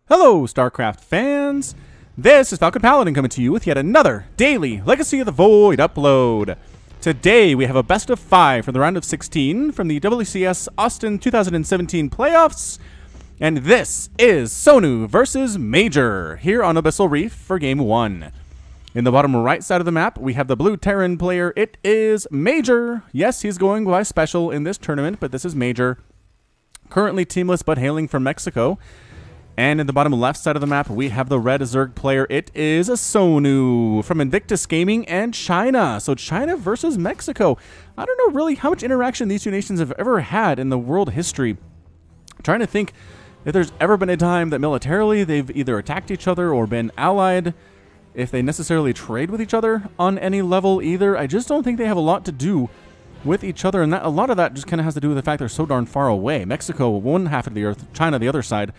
Hello, StarCraft fans! This is Falcon Paladin coming to you with yet another daily Legacy of the Void upload. Today we have a best of 5 from the round of 16 from the WCS Austin 2017 playoffs. And this is Sonu versus Major here on Abyssal Reef for Game 1. In the bottom right side of the map, we have the blue Terran player. It is Major. Yes, he's going by special in this tournament, but this is Major. Currently teamless, but hailing from Mexico. And in the bottom left side of the map, we have the red Zerg player. It is IESonu from Invictus Gaming and China. So China versus Mexico. I don't know really how much interaction these two nations have ever had in the world history. I'm trying to think if there's ever been a time that militarily they've either attacked each other or been allied. If they necessarily trade with each other on any level either. I just don't think they have a lot to do with each other. And a lot of that just kind of has to do with the fact they're so darn far away. Mexico, one half of the earth, China, the other side.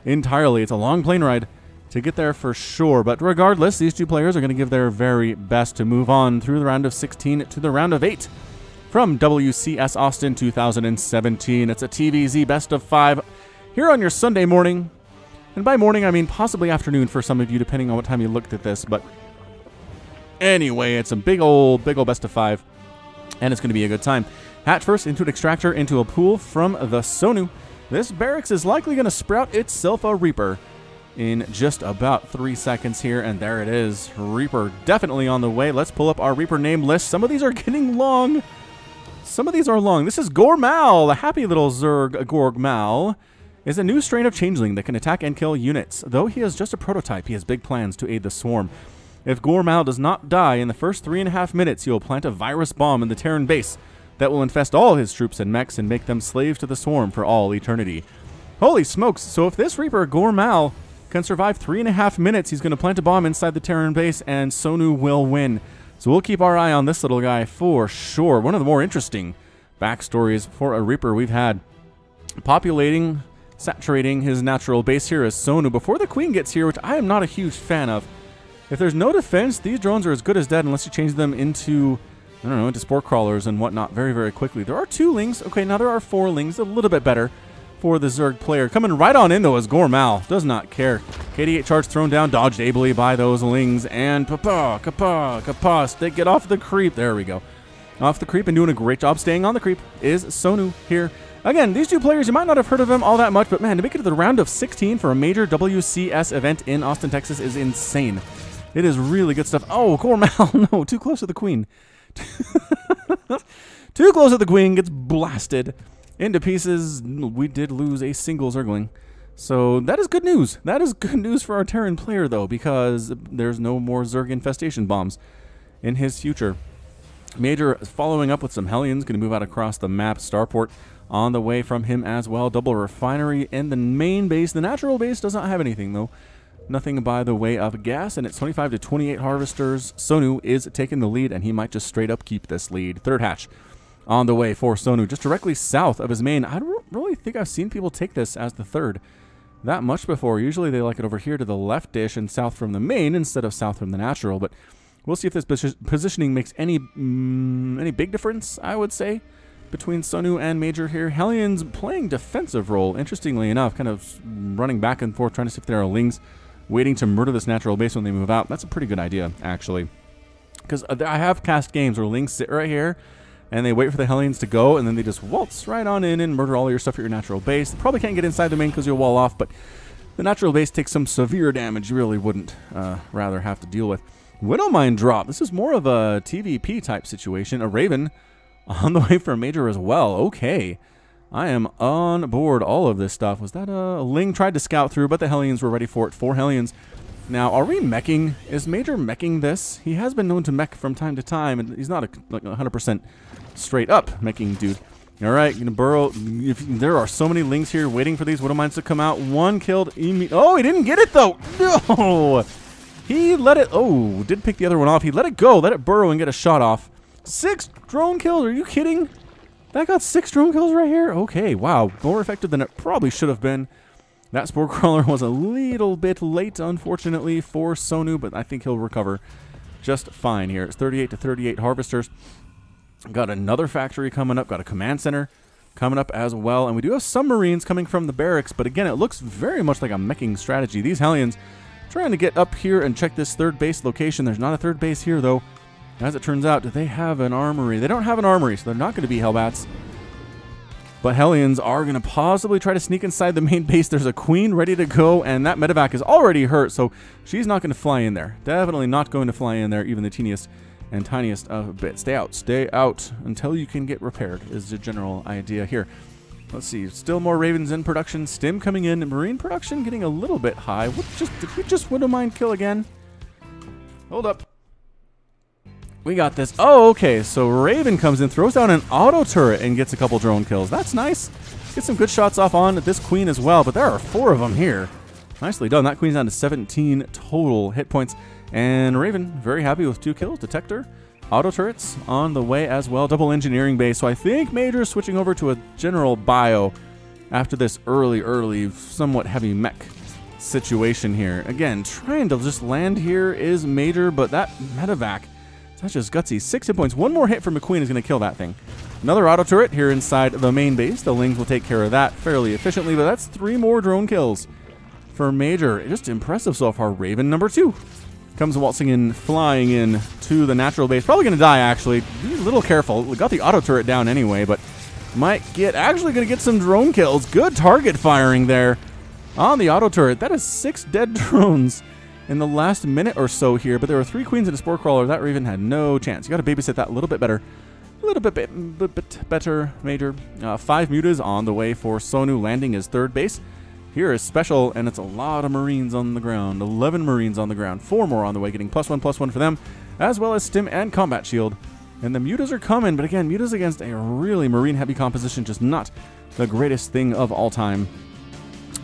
Entirely. It's a long plane ride to get there for sure. But regardless, these two players are going to give their very best to move on through the round of 16 to the round of 8 from WCS Austin 2017. It's a TVZ best of 5 here on your Sunday morning. And by morning, I mean possibly afternoon for some of you, depending on what time you looked at this. But anyway, it's a big old best of 5. And it's going to be a good time. Hatch first into an extractor into a pool from the Sonu. This barracks is likely going to sprout itself a Reaper in just about 3 seconds here, and there it is. Reaper definitely on the way. Let's pull up our Reaper name list. Some of these are getting long. Some of these are long. This is Gormal, the happy little Zerg Gorgmal, is a new strain of changeling that can attack and kill units. Though he is just a prototype, he has big plans to aid the swarm. If Gormal does not die in the first 3.5 minutes, he will plant a virus bomb in the Terran base that will infest all his troops and mechs and make them slaves to the swarm for all eternity. Holy smokes, so if this Reaper, Gormal, can survive 3.5 minutes, he's going to plant a bomb inside the Terran base, and Sonu will win. So we'll keep our eye on this little guy for sure. One of the more interesting backstories for a Reaper we've had. Populating, saturating his natural base here is Sonu before the Queen gets here, which I am not a huge fan of. If there's no defense, these drones are as good as dead unless you change them into, I don't know, into spore crawlers and whatnot very, very quickly. There are 2 lings. Okay, now there are 4 lings. A little bit better for the Zerg player. Coming right on in, though, is Gormal. Does not care. KD8 charge thrown down, dodged ably by those lings. And they get off the creep. There we go. Off the creep and doing a great job staying on the creep is Sonu here. Again, these two players, you might not have heard of them all that much, but man, to make it to the round of 16 for a major WCS event in Austin, Texas is insane. It is really good stuff. Oh, Gormal, no, too close to the Queen. Too close to the Queen, gets blasted into pieces. We did lose a single Zergling. So that is good news. That is good news for our Terran player, though, because there's no more Zerg infestation bombs in his future. Major following up with some Hellions, going to move out across the map. Starport on the way from him as well. Double refinery in the main base. The natural base does not have anything, though. Nothing by the way of gas, and it's 25 to 28 harvesters. Sonu is taking the lead, and he might just straight up keep this lead. Third hatch on the way for Sonu, just directly south of his main. I don't really think I've seen people take this as the third that much before. Usually they like it over here to the left dish and south from the main instead of south from the natural, but we'll see if this positioning makes any big difference, I would say, between Sonu and Major here. Hellions playing defensive role, interestingly enough, kind of running back and forth, trying to see if there are lings waiting to murder this natural base when they move out. That's a pretty good idea, actually. Because I have cast games where lings sit right here, and they wait for the Hellions to go, and then they just waltz right on in and murder all your stuff at your natural base. They probably can't get inside the main because you'll wall off, but the natural base takes some severe damage you really wouldn't rather have to deal with. Widowmine drop. This is more of a TVP type situation. A Raven on the way for a Major as well. Okay. I am on board all of this stuff. Was that a Ling tried to scout through, but the Hellions were ready for it. 4 Hellions. Now, are we meching? Is Major meching this? He has been known to mech from time to time, and he's not a 100% straight up meching dude. All right, gonna burrow. There are so many Lings here waiting for these Widowmines to come out. One killed. Oh, he didn't get it though. No, he let it. Oh, did pick the other one off. He let it go. Let it burrow and get a shot off. 6 drone kills. Are you kidding? That got 6 drone kills right here? Okay, wow. More effective than it probably should have been. That Spore Crawler was a little bit late, unfortunately, for Sonu, but I think he'll recover just fine here. It's 38 to 38 harvesters. Got another factory coming up. Got a command center coming up as well. And we do have some Marines coming from the barracks, but again, it looks very much like a meching strategy. These Hellions trying to get up here and check this third base location. There's not a third base here, though. As it turns out, do they have an armory? They don't have an armory, so they're not going to be Hellbats. But Hellions are going to possibly try to sneak inside the main base. There's a queen ready to go, and that medevac is already hurt, so she's not going to fly in there. Definitely not going to fly in there, even the teeniest and tiniest of bits. Stay out until you can get repaired is the general idea here. Let's see, still more Ravens in production. Stim coming in, Marine production getting a little bit high. Did we just Widowmine kill again? Hold up. We got this. Oh, okay. So Raven comes in, throws down an auto turret, and gets a couple drone kills. That's nice. Get some good shots off on this queen as well, but there are 4 of them here. Nicely done. That queen's down to 17 total hit points. And Raven, very happy with 2 kills. Detector, auto turrets on the way as well. Double engineering base. So I think Major is switching over to a general bio after this early, somewhat heavy mech situation here. Again, trying to just land here is Major, but that medevac, that's just gutsy. 6 hit points. 1 more hit from McQueen is going to kill that thing. Another auto turret here inside the main base. The Lings will take care of that fairly efficiently, but that's 3 more drone kills for Major. Just impressive so far. Raven number 2 comes waltzing in, flying in to the natural base. Probably going to die, actually. Be a little careful. We got the auto turret down anyway, but might get, actually going to get some drone kills. Good target firing there on the auto turret. That is 6 dead drones in the last minute or so here, but there were 3 queens and a spore crawler. That Raven had no chance. You got to babysit that a little bit better. A little bit better, Major. 5 mutas on the way for Sonu, landing his third base. Here is special, and it's a lot of Marines on the ground. 11 Marines on the ground. 4 more on the way, getting +1/+1 for them, as well as Stim and Combat Shield. And the mutas are coming, but again, mutas against a really Marine-heavy composition, just not the greatest thing of all time.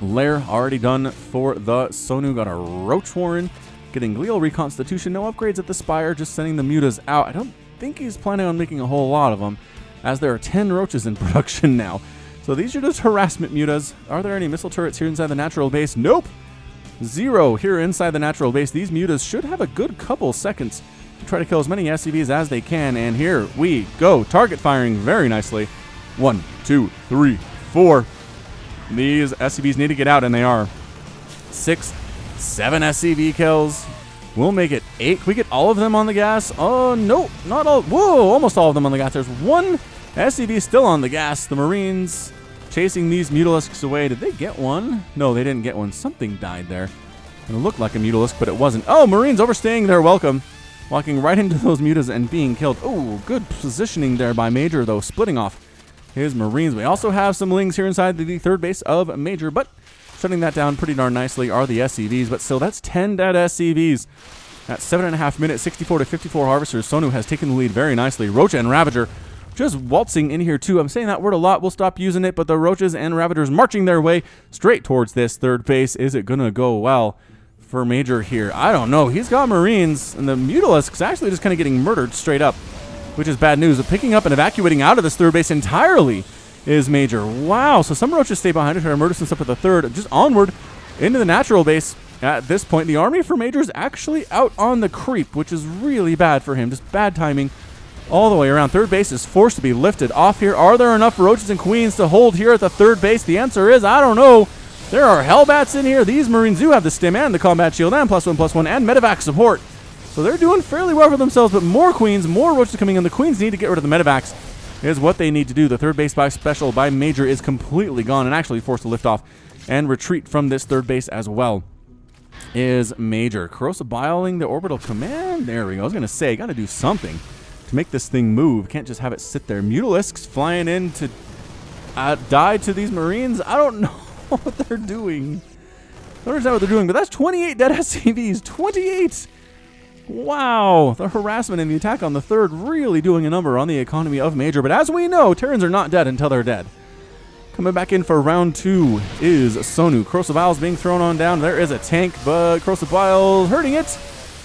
Lair already done for the Sonu. Got a Roach Warren, getting Glial Reconstitution. No upgrades at the Spire, just sending the mutas out. I don't think he's planning on making a whole lot of them, as there are 10 roaches in production now. So these are just harassment mutas. Are there any missile turrets here inside the natural base? Nope. 0 here inside the natural base. These mutas should have a good couple seconds to try to kill as many SCVs as they can. And here we go. Target firing very nicely. 1, 2, 3, 4. These SCVs need to get out, and they are. 6, 7 SCV kills. We'll make it 8. Can we get all of them on the gas? Oh, no, not all. Whoa, almost all of them on the gas. There's 1 SCV still on the gas. The Marines chasing these Mutalisks away. Did they get one? No, they didn't get one. Something died there. It looked like a Mutalisk, but it wasn't. Oh, Marines overstaying their welcome. Walking right into those mutas and being killed. Oh, good positioning there by Major, though, splitting off his Marines. We also have some Lings here inside the third base of Major, but shutting that down pretty darn nicely are the SCVs. But still, that's 10 dead SCVs. At 7.5 minutes, 64 to 54 Harvesters. Sonu has taken the lead very nicely. Roach and Ravager just waltzing in here, too. I'm saying that word a lot. We'll stop using it, but the Roaches and Ravagers marching their way straight towards this third base. Is it going to go well for Major here? I don't know. He's got Marines, and the Mutalisk's actually just kind of getting murdered straight up, which is bad news. But picking up and evacuating out of this third base entirely is Major. Wow, so some Roaches stay behind to try to murder some stuff at the third. Just onward into the natural base. At this point, the army for Major is actually out on the creep, which is really bad for him. Just bad timing all the way around. Third base is forced to be lifted off here. Are there enough Roaches and Queens to hold here at the third base? The answer is, I don't know. There are Hellbats in here. These Marines do have the Stim and the Combat Shield and +1/+1 and Medevac support. So they're doing fairly well for themselves, but more Queens, more Roaches coming in. The Queens need to get rid of the Medevacs is what they need to do. The third base by special by Major is completely gone and actually forced to lift off and retreat from this third base as well is Major. Corrosive Biling the orbital command. There we go. I was going to say, got to do something to make this thing move. Can't just have it sit there. Mutalisks flying in to die to these Marines. I don't know what they're doing. I don't understand what they're doing, but that's 28 dead SCVs. 28! Wow. The harassment and the attack on the third really doing a number on the economy of Major. But as we know, Terrans are not dead until they're dead. Coming back in for round 2 is Sonu. Corrosive Biles being thrown on down. There is a tank, but Corrosive Biles hurting it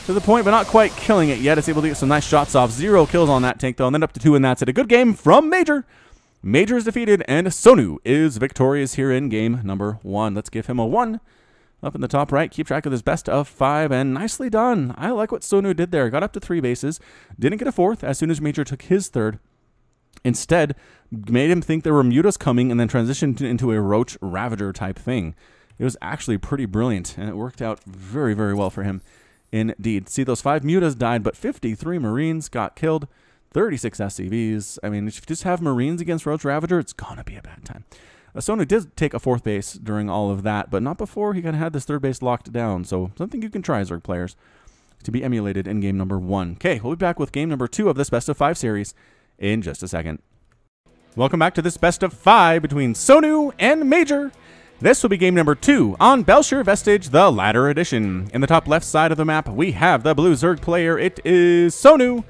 to the point, but not quite killing it yet. It's able to get some nice shots off. 0 kills on that tank, though, and then up to 2, and that's it. A good game from Major. Major is defeated, and Sonu is victorious here in game number 1. Let's give him a 1 up in the top right. Keep track of this best of 5, and nicely done. I like what Sonu did there. Got up to 3 bases. Didn't get a 4th as soon as Major took his 3rd. instead made him think there were mutas coming and then transitioned into a Roach Ravager type thing. It was actually pretty brilliant, and it worked out very, very well for him indeed. See, those 5 mutas died, but 53 Marines got killed, 36 SCVs. I mean, if you just have Marines against Roach Ravager, it's gonna be a bad time. iAsonu did take a 4th base during all of that, but not before he kind of had this 3rd base locked down, so something you can try, Zerg players, to be emulated in game number 1. Okay, we'll be back with game number 2 of this best of 5 series in just a second. Welcome back to this best of 5 between Sonu and Major. This will be game number 2 on Belshir Vestige, the Ladder Edition. In the top left side of the map, we have the blue Zerg player. It is Sonu.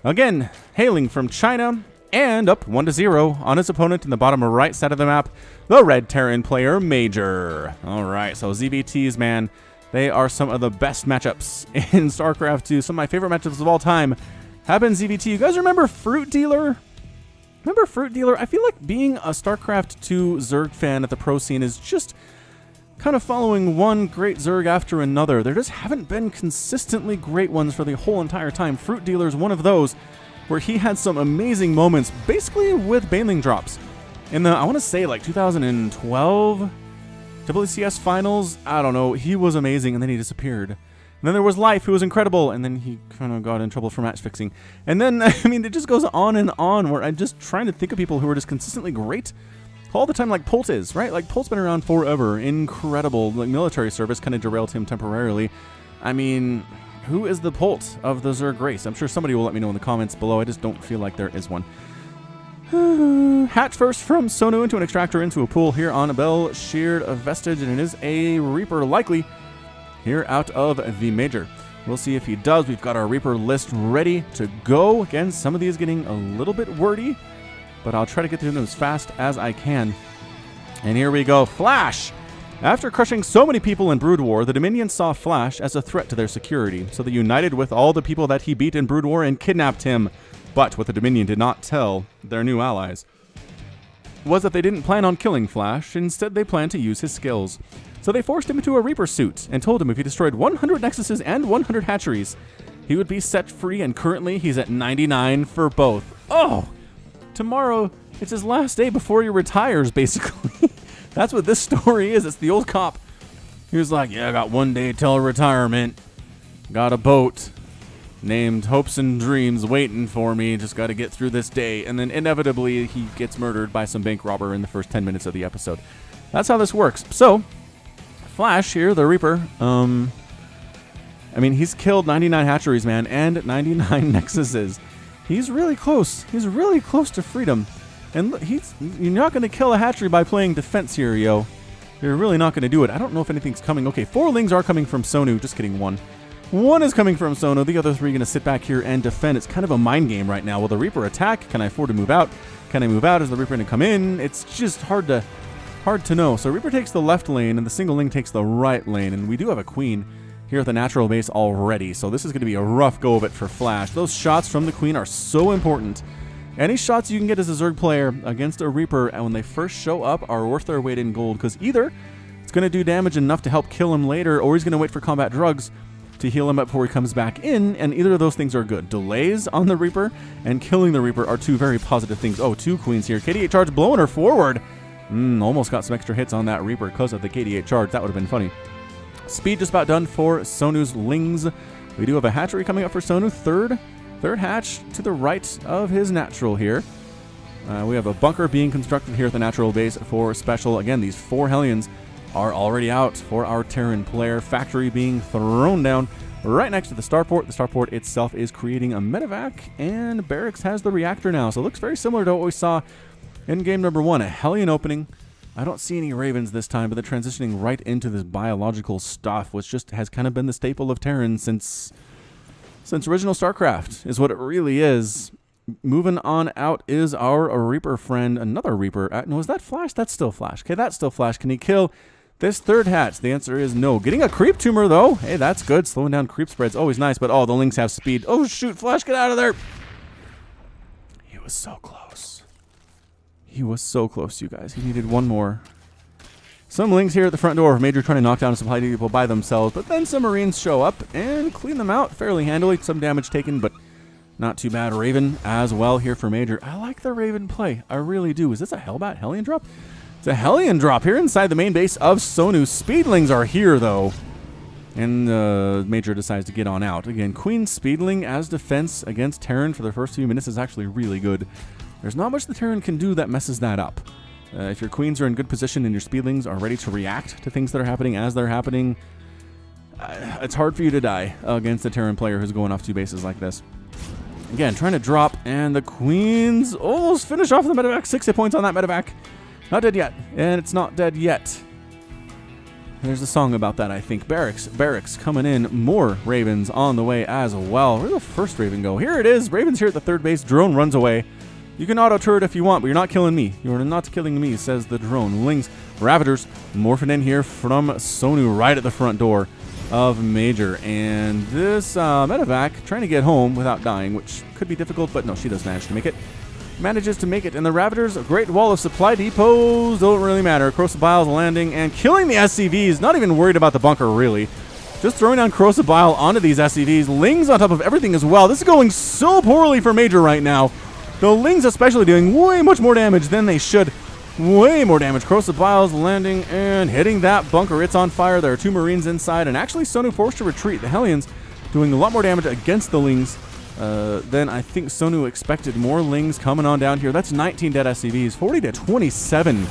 Again, hailing from China, and up 1-0 on his opponent in the bottom right side of the map, the red Terran player, Major. All right, so ZVTs, man, they are some of the best matchups in StarCraft 2. Some of my favorite matchups of all time have been ZVT. You guys remember Fruit Dealer? Remember Fruit Dealer? I feel like being a StarCraft 2 Zerg fan at the pro scene is just kind of following one great Zerg after another. There just haven't been consistently great ones for the whole entire time. Fruit Dealer is one of those where he had some amazing moments, basically with Baneling drops. In the, I want to say, like 2012 WCS Finals, I don't know, he was amazing, and then he disappeared. And then there was Life, who was incredible, and then he kind of got in trouble for match fixing. And then, I mean, it just goes on and on, where I'm just trying to think of people who are just consistently great all the time, like Polt is, right? Like, Polt's been around forever, incredible. Like, military service kind of derailed him temporarily. I mean, who is the Polt of the Zerg race? I'm sure somebody will let me know in the comments below. I just don't feel like there is one. Hatch first from Sonu into an extractor into a pool here on Belshir Vestige, and it is a Reaper likely here out of the Major. We'll see if he does. We've got our Reaper list ready to go. Again, some of these getting a little bit wordy, but I'll try to get through them as fast as I can. And here we go. Flash! After crushing so many people in Brood War, the Dominion saw Flash as a threat to their security, so they united with all the people that he beat in Brood War and kidnapped him. But what the Dominion did not tell their new allies was that they didn't plan on killing Flash. Instead, they planned to use his skills. So they forced him into a Reaper suit and told him if he destroyed 100 Nexuses and 100 hatcheries, he would be set free, and currently he's at 99 for both. Oh! Tomorrow, it's his last day before he retires, basically. That's what this story is. It's the old cop. He was like, yeah, I got 1 day till retirement. Got a boat named Hopes and Dreams waiting for me. Just got to get through this day. And then inevitably, he gets murdered by some bank robber in the first 10 minutes of the episode. That's how this works. So, Flash here, the Reaper, I mean, he's killed 99 hatcheries, man, and 99 Nexuses. He's really close. He's really close to freedom. And look, you're not going to kill a hatchery by playing defense here, yo. You're really not going to do it. I don't know if anything's coming. Okay, 4 Lings are coming from Sonu. Just kidding, 1. 1 is coming from Sonu. The other 3 are going to sit back here and defend. It's kind of a mind game right now. Will the Reaper attack? Can I afford to move out? Can I move out? Is the Reaper going to come in? It's just hard to know. So Reaper takes the left lane, and the single Ling takes the right lane. And we do have a Queen here at the natural base already. So this is going to be a rough go of it for Flash. Those shots from the Queen are so important. Any shots you can get as a Zerg player against a Reaper, and when they first show up, are worth their weight in gold. Because either it's going to do damage enough to help kill him later, or he's going to wait for combat drugs to heal him up before he comes back in, and either of those things are good. Delays on the Reaper and killing the Reaper are 2 very positive things. Oh, 2 Queens here. KD8 charge blowing her forward. Almost got some extra hits on that Reaper because of the KD8 charge. That would have been funny. Speed just about done for Sonu's Lings. We do have a hatchery coming up for Sonu. Third hatch to the right of his natural here. We have a bunker being constructed here at the natural base for special. Again, these 4 Hellions are already out for our Terran player. Factory being thrown down right next to the starport. The starport itself is creating a medevac, and Barracks has the reactor now. So it looks very similar to what we saw in game number 1. A Hellion opening. I don't see any Ravens this time, but they're transitioning right into this biological stuff, which just has kind of been the staple of Terran since original StarCraft, is what it really is. Moving on out is our Reaper friend, another Reaper. No, is that Flash? That's still Flash. Okay, that's still Flash. Can he kill this 3rd hatch? The answer is no. Getting a creep tumor, though. Hey, that's good. Slowing down creep spread's always nice, but oh, the Lings have speed. Oh, shoot, Flash, get out of there. He was so close. He was so close, you guys. He needed 1 more. Some Lings here at the front door. Major trying to knock down a supply depot by themselves, but then some Marines show up and clean them out fairly handily. Some damage taken, but Not too bad. Raven as well here for Major. I like the Raven play. I really do. Is this a Hellbat Hellion drop? It's a Hellion drop here inside the main base of Sonu. Speedlings are here, though. And Major decides to get on out. Again, Queen Speedling as defense against Terran for the first few minutes is actually really good. There's not much the Terran can do that messes that up. If your Queens are in good position and your Speedlings are ready to react to things that are happening as they're happening, it's hard for you to die against a Terran player who's going off 2 bases like this. Again, trying to drop, and the Queens almost finish off the medevac. 6 hit points on that medevac. Not dead yet, and it's not dead yet. There's a song about that, I think. Barracks coming in. More Ravens on the way as well. Where'd the first Raven go? Here it is. Raven's here at the 3rd base. Drone runs away. You can auto-turret if you want, but you're not killing me. You're not killing me, says the drone. Lings, Ravagers morphing in here from Sonu right at the front door of Major. And this medevac trying to get home without dying, which could be difficult, but no, she does manage to make it. Manages to make it, and the Ravagers, a great wall of supply depots, don't really matter. Corrosive Biles landing and killing the SCVs, not even worried about the bunker, really. Just throwing down Corrosive Bile onto these SCVs. Lings on top of everything as well. This is going so poorly for Major right now. The Lings especially doing way much more damage than they should. Way more damage. Corrosive Biles landing and hitting that bunker. It's on fire. There are 2 Marines inside, and actually Sonu forced to retreat. The Hellions doing a lot more damage against the Lings than I think Sonu expected. More Lings coming on down here. That's 19 dead SCVs. 40 to 27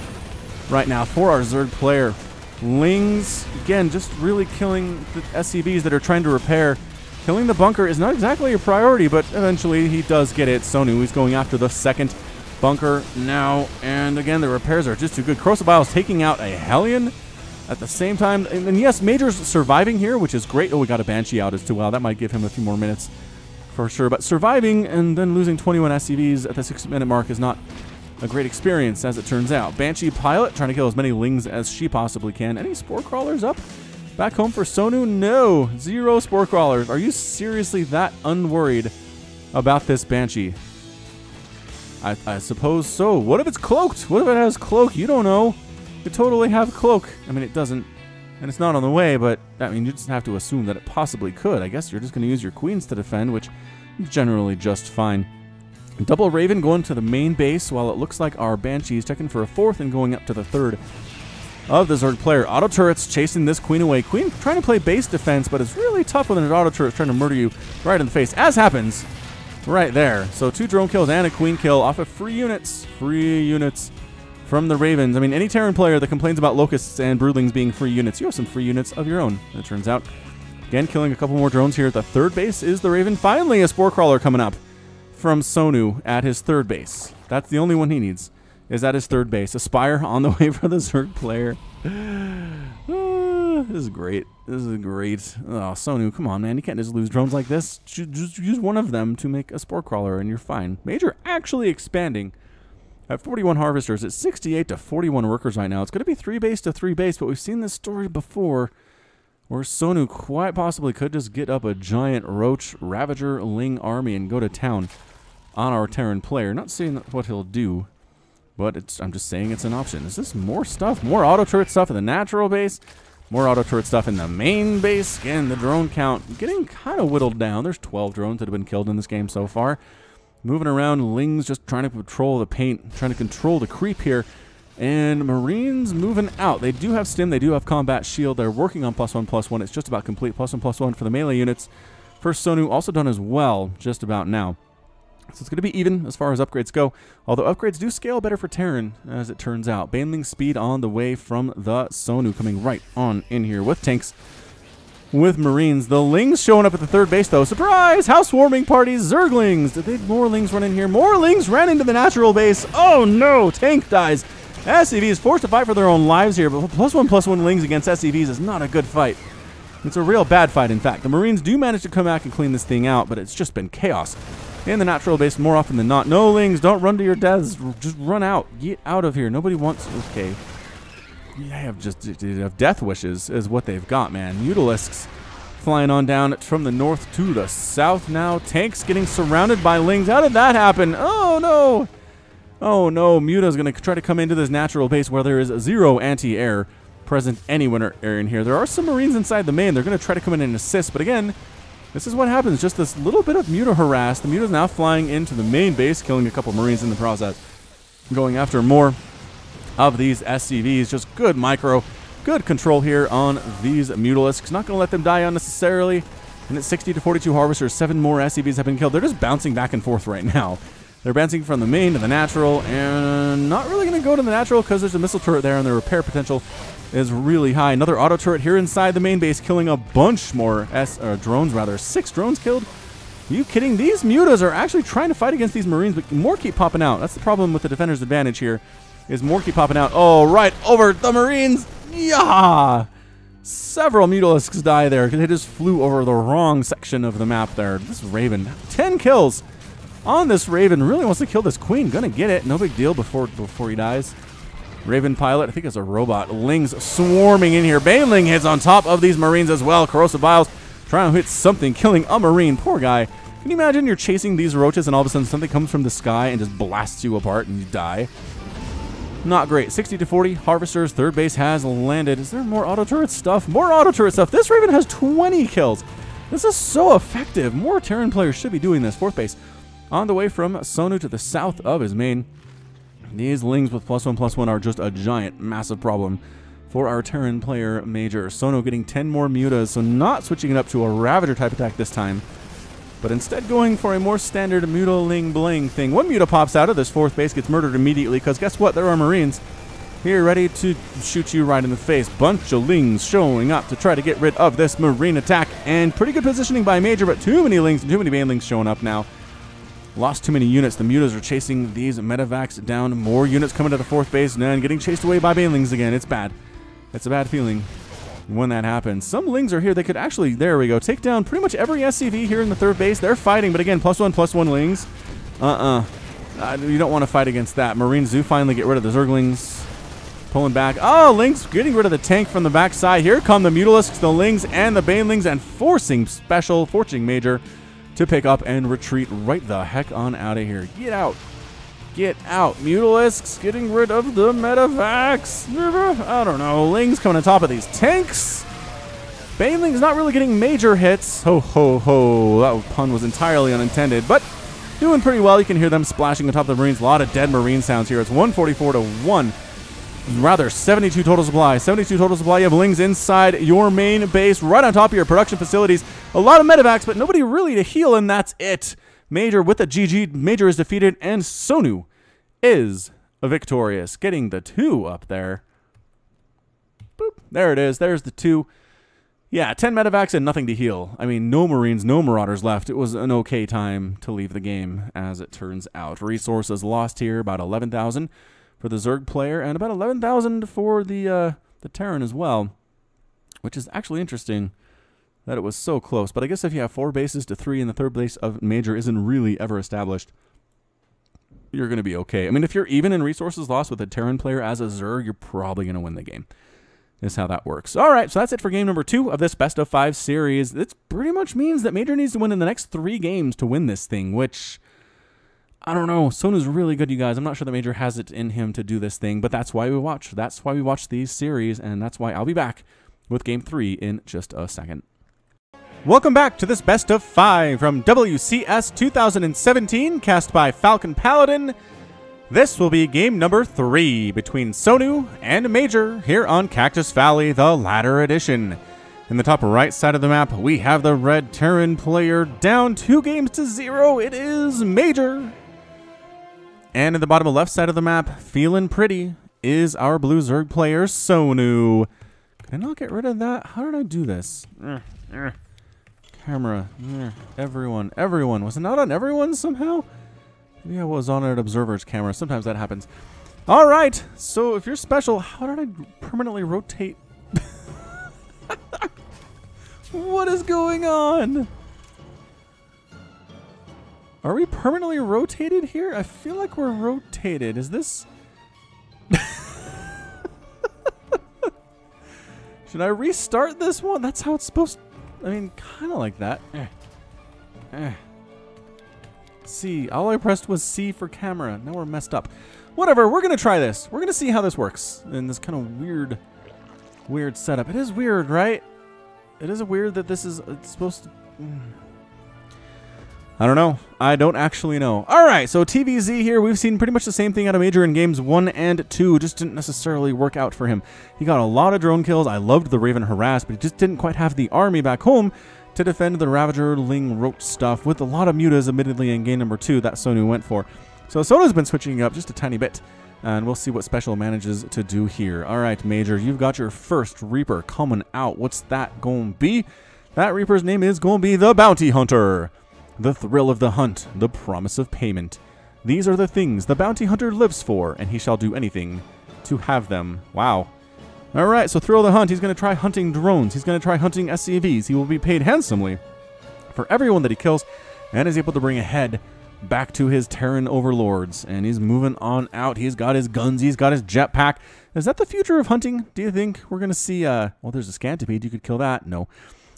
right now for our Zerg player. Lings, again, just really killing the SCVs that are trying to repair. Killing the bunker is not exactly a priority, but eventually he does get it. Sonu, he's going after the 2nd bunker now. And again, the repairs are just too good. Corrosive Biles taking out a Hellion at the same time. And yes, Major's surviving here, which is great. Oh, we got a Banshee out as well. That might give him a few more minutes for sure. But surviving and then losing 21 SCVs at the 6-minute mark is not a great experience, as it turns out. Banshee pilot trying to kill as many Lings as she possibly can. Any Spore Crawlers up? Back home for Sonu? No. 0 Spore Crawlers. Are you seriously that unworried about this Banshee? I suppose so. What if it's cloaked? What if it has cloak? You don't know. You could totally have cloak. I mean, it doesn't, and it's not on the way, but I mean, you just have to assume that it possibly could. I guess you're just going to use your Queens to defend, which is generally just fine. Double Raven going to the main base, while it looks like our Banshee's checking for a 4th and going up to the 3rd of the Zerg player. Auto turrets chasing this Queen away. Queen trying to play base defense, but it's really tough when an auto turret trying to murder you right in the face, as happens right there. So 2 drone kills and a Queen kill off of free units. Free units from the Ravens. I mean, any Terran player that complains about Locusts and Broodlings being free units, you have some free units of your own, it turns out. Again, killing a couple more drones here at the 3rd base is the Raven. Finally, a Spore Crawler coming up from Sonu at his 3rd base. That's the only one he needs, is at his 3rd base. Aspire on the way for the Zerg player. This is great. This is great. Oh, Sonu, come on, man. You can't just lose drones like this. Just use one of them to make a Spore Crawler, and you're fine. Major actually expanding at 41 Harvesters. It's 68 to 41 workers right now. It's going to be 3 base to 3 base, but we've seen this story before where Sonu quite possibly could just get up a giant Roach Ravager Ling army and go to town on our Terran player. Not saying what he'll do, but I'm just saying it's an option. Is this more stuff? More auto turret stuff in the natural base? More auto turret stuff in the main base? Again, the drone count getting kind of whittled down. There's 12 drones that have been killed in this game so far. Moving around, Lings just trying to patrol the paint, trying to control the creep here. And Marines moving out. They do have stim, they do have combat shield. They're working on +1/+1. It's just about complete. +1/+1 for the melee units. First Sonu also done as well, just about now. So it's going to be even as far as upgrades go. Although upgrades do scale better for Terran, as it turns out. Baneling speed on the way from the Sonu, coming right on in here with tanks, with Marines. The Lings showing up at the 3rd base, though. Surprise! Housewarming parties, Zerglings. Did they more Lings run in here? More Lings ran into the natural base. Oh no! Tank dies. SCV is forced to fight for their own lives here, but +1/+1 Lings against SCVs is not a good fight. It's a real bad fight, in fact. The Marines do manage to come back and clean this thing out, but it's just been chaos in the natural base more often than not. No Lings, don't run to your deaths. Just run out. Get out of here. Nobody wants... Okay. They have death wishes is what they've got, man. Mutalisks flying on down from the north to the south now. Tanks getting surrounded by Lings. How did that happen? Oh, no. Oh, no. Muta's going to try to come into this natural base where there is 0 anti-air present anywhere in here. There are some Marines inside the main. They're going to try to come in and assist, but again, This is what happens. Just this little bit of Muta harass. The Muta's now flying into the main base, killing a couple Marines in the process. Going after more of these SCVs. Just good micro, good control here on these Mutalisks. Not going to let them die unnecessarily. And at 60 to 42 Harvesters, 7 more SCVs have been killed. They're just bouncing back and forth right now. They're bouncing from the main to the natural, and not really going to go to the natural because there's a missile turret there, and the repair potential is really high. Another auto turret here inside the main base, killing a bunch more drones, rather. 6 drones killed. Are you kidding? These Mutas are actually trying to fight against these Marines, but more keep popping out. That's the problem with the defender's advantage here, is more keep popping out. Oh, right over the Marines. Yeah! Several Mutalisks die there because they just flew over the wrong section of the map there. This Raven, 10 kills on this Raven. Really wants to kill this Queen. Gonna get it. No big deal before he dies. Raven pilot, I think it's a robot. Lings swarming in here. Baneling hits on top of these Marines as well. Corrosive Biles trying to hit something, killing a Marine. Poor guy. Can you imagine you're chasing these roaches and all of a sudden something comes from the sky and just blasts you apart and you die? Not great. 60 to 40 Harvesters. Third base has landed. Is there more auto turret stuff? More auto turret stuff. This Raven has 20 kills. This is so effective. More Terran players should be doing this. Fourth base on the way from Sonu to the south of his main. These Lings with +1/+1 are just a giant, massive problem for our Terran player Major. Sonu getting 10 more Mutas, so not switching it up to a Ravager type attack this time, but instead going for a more standard Muta Ling Bling thing. One Muta pops out of this fourth base, gets murdered immediately, because guess what? There are Marines here ready to shoot you right in the face. Bunch of Lings showing up to try to get rid of this Marine attack, and pretty good positioning by Major, but too many Lings and too many Banelings showing up now. Lost too many units. The Mutas are chasing these Medivacs down. More units coming to the fourth base and getting chased away by Banelings again. It's bad. It's a bad feeling when that happens. Some Lings are here. They could actually, there we go, take down pretty much every SCV here in the third base. They're fighting, but again, +1/+1 Lings. You don't want to fight against that. Marines do finally get rid of the Zerglings. Pulling back. Oh, Lings getting rid of the tank from the backside. Here come the Mutalisks, the Lings, and the Banelings, and forcing Major to pick up and retreat right the heck on out of here. Get out. Get out. Mutalisks getting rid of the Medivacs. I don't know. Lings coming on top of these tanks. Banelings not really getting major hits. Ho, ho, ho. That pun was entirely unintended, but doing pretty well. You can hear them splashing on top of the Marines. A lot of dead Marine sounds here. It's 144 to 1. Rather, 72 total supply. 72 total supply. You have Lings inside your main base, right on top of your production facilities. A lot of Medivacs, but nobody really to heal, and that's it. Major with a GG. Major is defeated, and Sonu is victorious. Getting the 2 up there. Boop. There it is. There's the 2. Yeah, 10 Medivacs and nothing to heal. I mean, no Marines, no Marauders left. It was an okay time to leave the game, as it turns out. Resources lost here, about 11,000. For the Zerg player, and about 11,000 for the Terran as well, which is actually interesting that it was so close. But I guess if you have 4 bases to 3 and the third base of Major isn't really ever established, you're going to be okay. I mean, if you're even in resources lost with a Terran player as a Zerg, you're probably going to win the game. Is how that works. All right, so that's it for game number 2 of this best of 5 series. This pretty much means that Major needs to win in the next 3 games to win this thing, which, I don't know. Sonu's really good, you guys. I'm not sure the Major has it in him to do this thing, but that's why we watch. That's why we watch these series, and that's why I'll be back with Game 3 in just a second. Welcome back to this Best of 5 from WCS 2017, cast by Falcon Paladin. This will be game number 3 between Sonu and Major here on Cactus Valley, the Ladder Edition. In the top right side of the map, we have the red Terran player down 2 games to 0. It is Major. And in the bottom left side of the map, feeling pretty, is our blue Zerg player, Sonu. Can I not get rid of that? How did I do this? Camera. Everyone. Was it not on everyone somehow? Maybe I was on an observer's camera. Sometimes that happens. All right. So if you're special, how did I permanently rotate? What is going on? Are we permanently rotated here? I feel like we're rotated. Is this... Should I restart this one? That's how it's supposed to... I mean, kind of like that. C. All I pressed was C for camera. Now we're messed up. Whatever, we're going to try this. We're going to see how this works in this kind of weird setup. It is weird, right? It is weird that this is... It's supposed to... I don't know. I don't actually know. All right, so TVZ here, we've seen pretty much the same thing out of Major in games 1 and 2. Just didn't necessarily work out for him. He got a lot of drone kills. I loved the Raven Harass, but he just didn't quite have the army back home to defend the Ravager, Ling, Roach stuff with a lot of mutas, admittedly, in game number 2 that Sonu went for. So Sonu's been switching up just a tiny bit, and we'll see what Special manages to do here. All right, Major, you've got your first Reaper coming out. What's that going to be? That Reaper's name is going to be the Bounty Hunter. The thrill of the hunt, the promise of payment. These are the things the bounty hunter lives for, and he shall do anything to have them. Wow. All right, so thrill of the hunt. He's going to try hunting drones. He's going to try hunting SCVs. He will be paid handsomely for everyone that he kills, and is able to bring a head back to his Terran overlords. And he's moving on out. He's got his guns. He's got his jetpack. Is that the future of hunting? Do you think we're going to see, well, there's a Scantipede. You could kill that. No.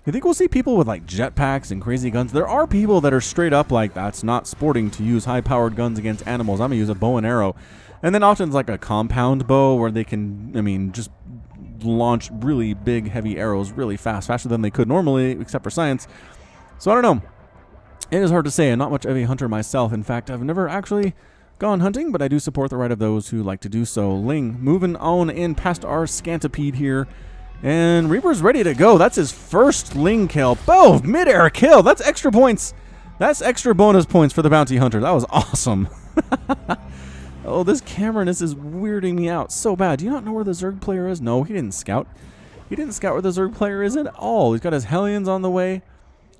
You think we'll see people with like jetpacks and crazy guns? There are people that are straight up like, that's not sporting to use high-powered guns against animals. I'm going to use a bow and arrow. And then often it's like a compound bow where they can, I mean, just launch really big, heavy arrows really fast, faster than they could normally, except for science. So I don't know. It is hard to say. I'm not much of a hunter myself. In fact, I've never actually gone hunting, but I do support the right of those who like to do so. Ling, moving on in past our Scantipede here. And Reaper's ready to go. That's his first Ling kill. Boom! Mid-air kill. That's extra points. That's extra bonus points for the Bounty Hunter. That was awesome. Oh, this camera-ness is weirding me out so bad. Do you not know where the Zerg player is? No, he didn't scout. He didn't scout where the Zerg player is at all. He's got his Hellions on the way.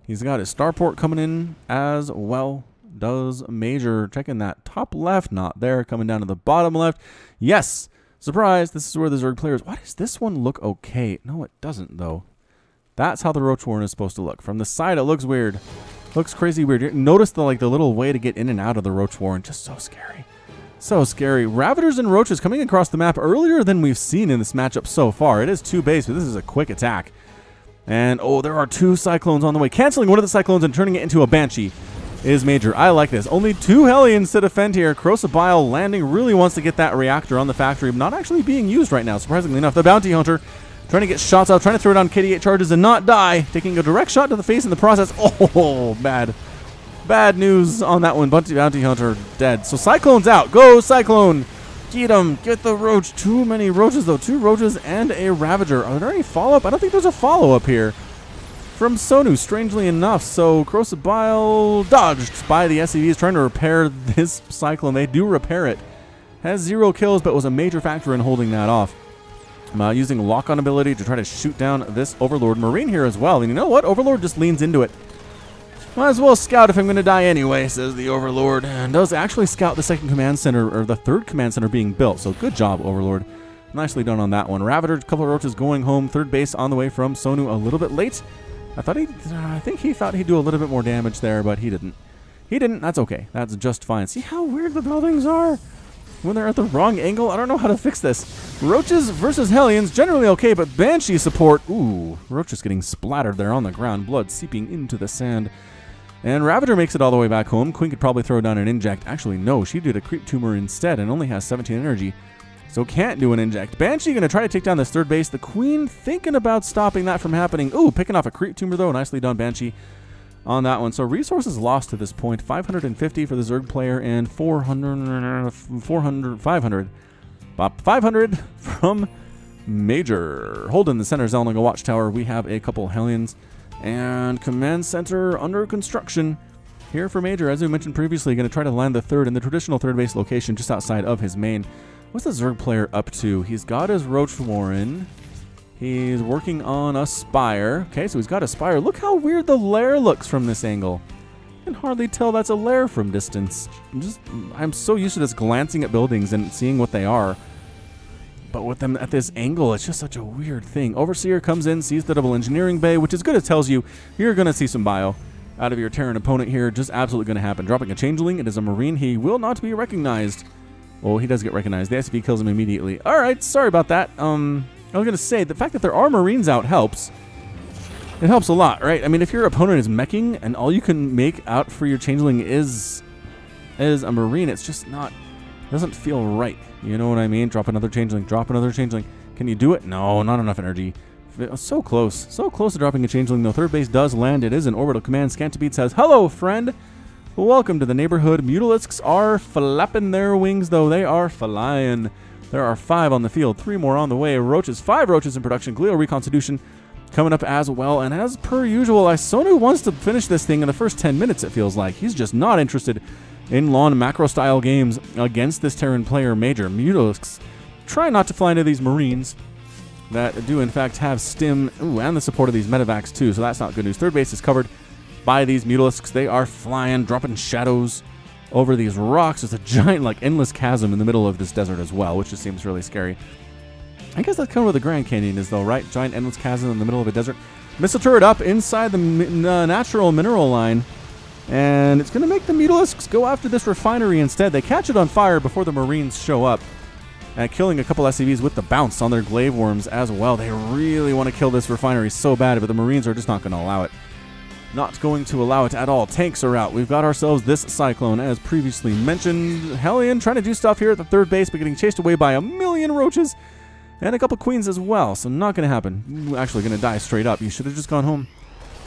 He's got his Starport coming in as well. Does Major. Checking that top left. Not there. Coming down to the bottom left. Yes! Surprise, this is where the Zerg player is. Why does this one look okay? No, it doesn't, though. That's how the Roach Warren is supposed to look. From the side, it looks weird. Looks crazy weird. Notice the little way to get in and out of the Roach Warren. Just so scary. So scary. Ravagers and Roaches coming across the map earlier than we've seen in this matchup so far. It is 2 base, but this is a quick attack. And, oh, there are 2 Cyclones on the way. Canceling one of the Cyclones and turning it into a Banshee is Major. I like this. Only 2 Hellions to defend here. Corrosive Bile landing, really wants to get that reactor on the factory. Not actually being used right now, surprisingly enough. The Bounty Hunter trying to get shots out, trying to throw down KD8 charges and not die. Taking a direct shot to the face in the process. Oh, bad. Bad news on that one. Bounty Hunter dead. So Cyclone's out. Go, Cyclone. Get him. Get the Roach. Too many Roaches, though. 2 Roaches and a Ravager. Are there any follow-up? I don't think there's a follow-up here from Sonu, strangely enough. So Corrosive Bile dodged by the SCVs trying to repair this Cyclone. They do repair it. Has 0 kills, but was a major factor in holding that off. Using lock-on ability to try to shoot down this Overlord. Marine here as well. And you know what? Overlord just leans into it. Might as well scout if I'm going to die anyway, says the Overlord. And does actually scout the 2nd command center, or the 3rd command center being built. So good job, Overlord. Nicely done on that one. Ravager, a couple of Roaches going home. 3rd base on the way from Sonu a little bit late. I think he thought he'd do a little bit more damage there, but he didn't. He didn't. That's okay. That's just fine. See how weird the buildings are when they're at the wrong angle? I don't know how to fix this. Roaches versus Hellions, generally okay, but Banshee support. Ooh, Roaches getting splattered there on the ground. Blood seeping into the sand. And Ravager makes it all the way back home. Queen could probably throw down an inject. Actually, no. She did a creep tumor instead and only has 17 energy. So can't do an inject. Banshee going to try to take down this 3rd base. The Queen thinking about stopping that from happening. Ooh, picking off a creep tumor, though. Nicely done, Banshee, on that one. So resources lost to this point. 550 for the Zerg player and 500 from Major. Holding the center Zelniga Watchtower. We have a couple Hellions. And command center under construction here for Major. As we mentioned previously, going to try to land the 3rd in the traditional 3rd base location just outside of his main. What's the Zerg player up to? He's got his Roach Warren. He's working on a Spire. Okay, so he's got a Spire. Look how weird the lair looks from this angle. I can hardly tell that's a lair from distance. I'm so used to just glancing at buildings and seeing what they are. But with them at this angle, it's just such a weird thing. Overseer comes in, sees the double engineering bay, which is good. It tells you you're going to see some bio out of your Terran opponent here. Just absolutely going to happen. Dropping a Changeling. It is a Marine. He will not be recognized. Oh, he does get recognized. The SV kills him immediately. All right, sorry about that. I was going to say, the fact that there are Marines out helps. It helps a lot, right? I mean, if your opponent is meching and all you can make out for your Changeling is a Marine, it's just not, doesn't feel right. You know what I mean? Drop another Changeling. Drop another Changeling. Can you do it? No, not enough energy. So close. So close to dropping a changeling, though. Third base does land. It is an orbital command. Scantibeat says, hello, friend. Welcome to the neighborhood. Mutalisks are flapping their wings, though. They are flying. There are 5 on the field. 3 more on the way. Roaches, 5 roaches in production. Glio Reconstitution coming up as well. And as per usual, iAsonu wants to finish this thing in the first 10 minutes, it feels like. He's just not interested in lawn macro-style games against this Terran player, Major. Mutalisks try not to fly into these Marines that do, in fact, have stim and the support of these medevacs, too. So that's not good news. Third base is covered by these Mutalisks. They are flying, dropping shadows over these rocks. There's a giant, like, endless chasm in the middle of this desert as well, which just seems really scary. I guess that's kind of where the Grand Canyon is, though, right? Giant endless chasm in the middle of a desert. Missile turret up inside the natural mineral line, and it's going to make the Mutalisks go after this refinery instead. They catch it on fire before the Marines show up, killing a couple SCVs with the bounce on their glaive worms as well. They really want to kill this refinery so bad, but the Marines are just not going to allow it. Not going to allow it at all. Tanks are out. We've got ourselves this Cyclone, as previously mentioned. Hellion trying to do stuff here at the third base, but getting chased away by a million roaches and a couple queens as well. So not going to happen. Actually going to die straight up. You should have just gone home.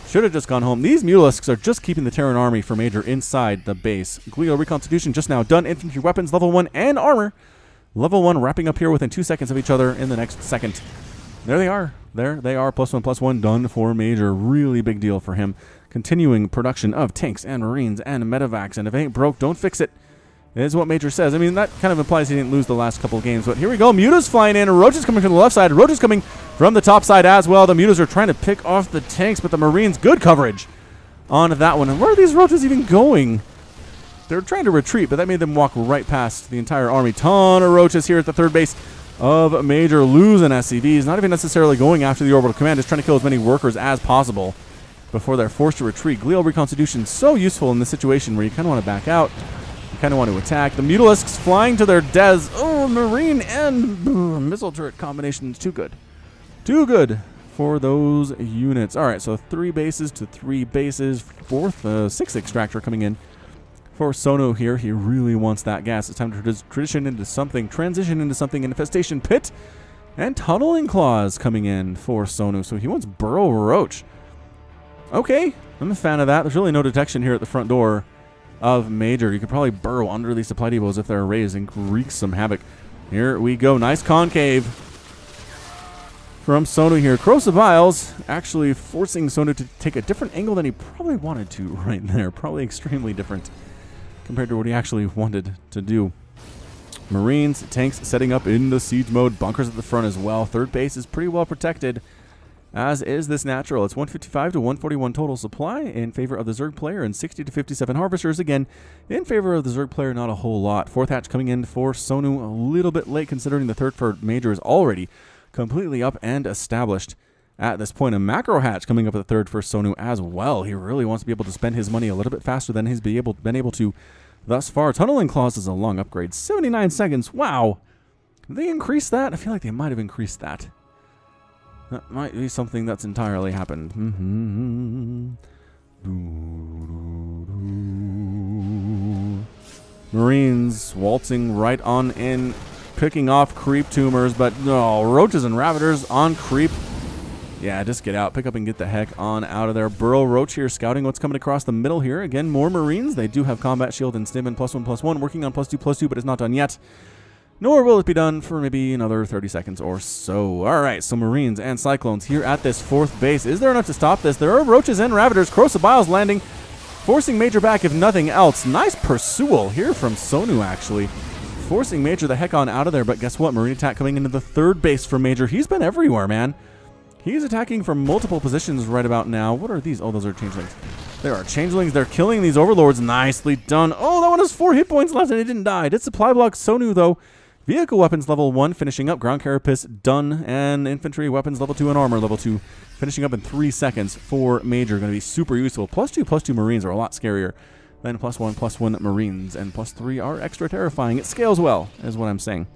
Should have just gone home. These Mutalisks are just keeping the Terran army for Major inside the base. Glio Reconstitution just now done. Infantry weapons, level 1, and armor. Level 1 wrapping up here within 2 seconds of each other in the next second. There they are. There they are. +1/+1 done for Major. Really big deal for him. Continuing production of tanks and Marines and medevacs. And if it ain't broke, don't fix it, is what Major says. I mean, that kind of implies he didn't lose the last couple of games. But here we go. Mutas flying in. Roaches coming from the left side. Roaches coming from the top side as well. The Mutas are trying to pick off the tanks, but the Marines, good coverage on that one. And where are these Roaches even going? They're trying to retreat, but that made them walk right past the entire army. Ton of Roaches here at the third base of Major, losing SCVs. Not even necessarily going after the orbital command, just trying to kill as many workers as possible before they're forced to retreat. Glio Reconstitution, so useful in this situation where you kind of want to back out. You kind of want to attack. The Mutalisks flying to their deaths. Oh, Marine and missile turret combinations. Too good. Too good for those units. All right, so 3 bases to 3 bases. 6th extractor coming in for Sono here. He really wants that gas. It's time to transition into something. Infestation Pit. And Tunneling Claws coming in for Sono. So he wants Burrow Roach. Okay, I'm a fan of that. There's really no detection here at the front door of Major. You could probably burrow under these supply depots if they're raised and wreak some havoc. Here we go. Nice concave from Sono here. Corrosive Vials actually forcing Sono to take a different angle than he probably wanted to right there. Probably extremely different compared to what he actually wanted to do. Marines, tanks setting up in the siege mode. Bunkers at the front as well. Third base is pretty well protected, as is this natural. It's 155 to 141 total supply in favor of the Zerg player, and 60 to 57 harvesters, again, in favor of the Zerg player, not a whole lot. Fourth hatch coming in for Sonu a little bit late, considering the third for Major is already completely up and established at this point. A macro hatch coming up at the third for Sonu as well. He really wants to be able to spend his money a little bit faster than he's been able to thus far. Tunneling Claws is a long upgrade. 79 seconds. Wow. Did they increase that? I feel like they might have increased that. That might be something that's entirely happened. Marines waltzing right on in, picking off creep tumors, but no, roaches and ravagers on creep. Yeah, just get out. Pick up and get the heck on out of there. Burrow Roach here scouting what's coming across the middle here. Again, more Marines. They do have combat shield and stim and +1/+1, working on +2/+2, but it's not done yet. Nor will it be done for maybe another 30 seconds or so. All right, so Marines and Cyclones here at this fourth base. Is there enough to stop this? There are Roaches and Ravagers. Corrosive Vials landing, forcing Major back if nothing else. Nice pursual here from Sonu, actually. Forcing Major the heck on out of there, but guess what? Marine attack coming into the third base for Major. He's been everywhere, man. He's attacking from multiple positions right about now. What are these? Oh, those are Changelings. There are Changelings. They're killing these Overlords. Nicely done. Oh, that one has 4 hit points left and it didn't die. Did supply block Sonu, though. Vehicle weapons level 1 finishing up. Ground Carapace done. And infantry weapons level 2 and armor level 2 finishing up in 3 seconds for Major. Going to be super useful. +2/+2 Marines are a lot scarier than +1/+1 Marines. And +3 are extra terrifying. It scales well, is what I'm saying.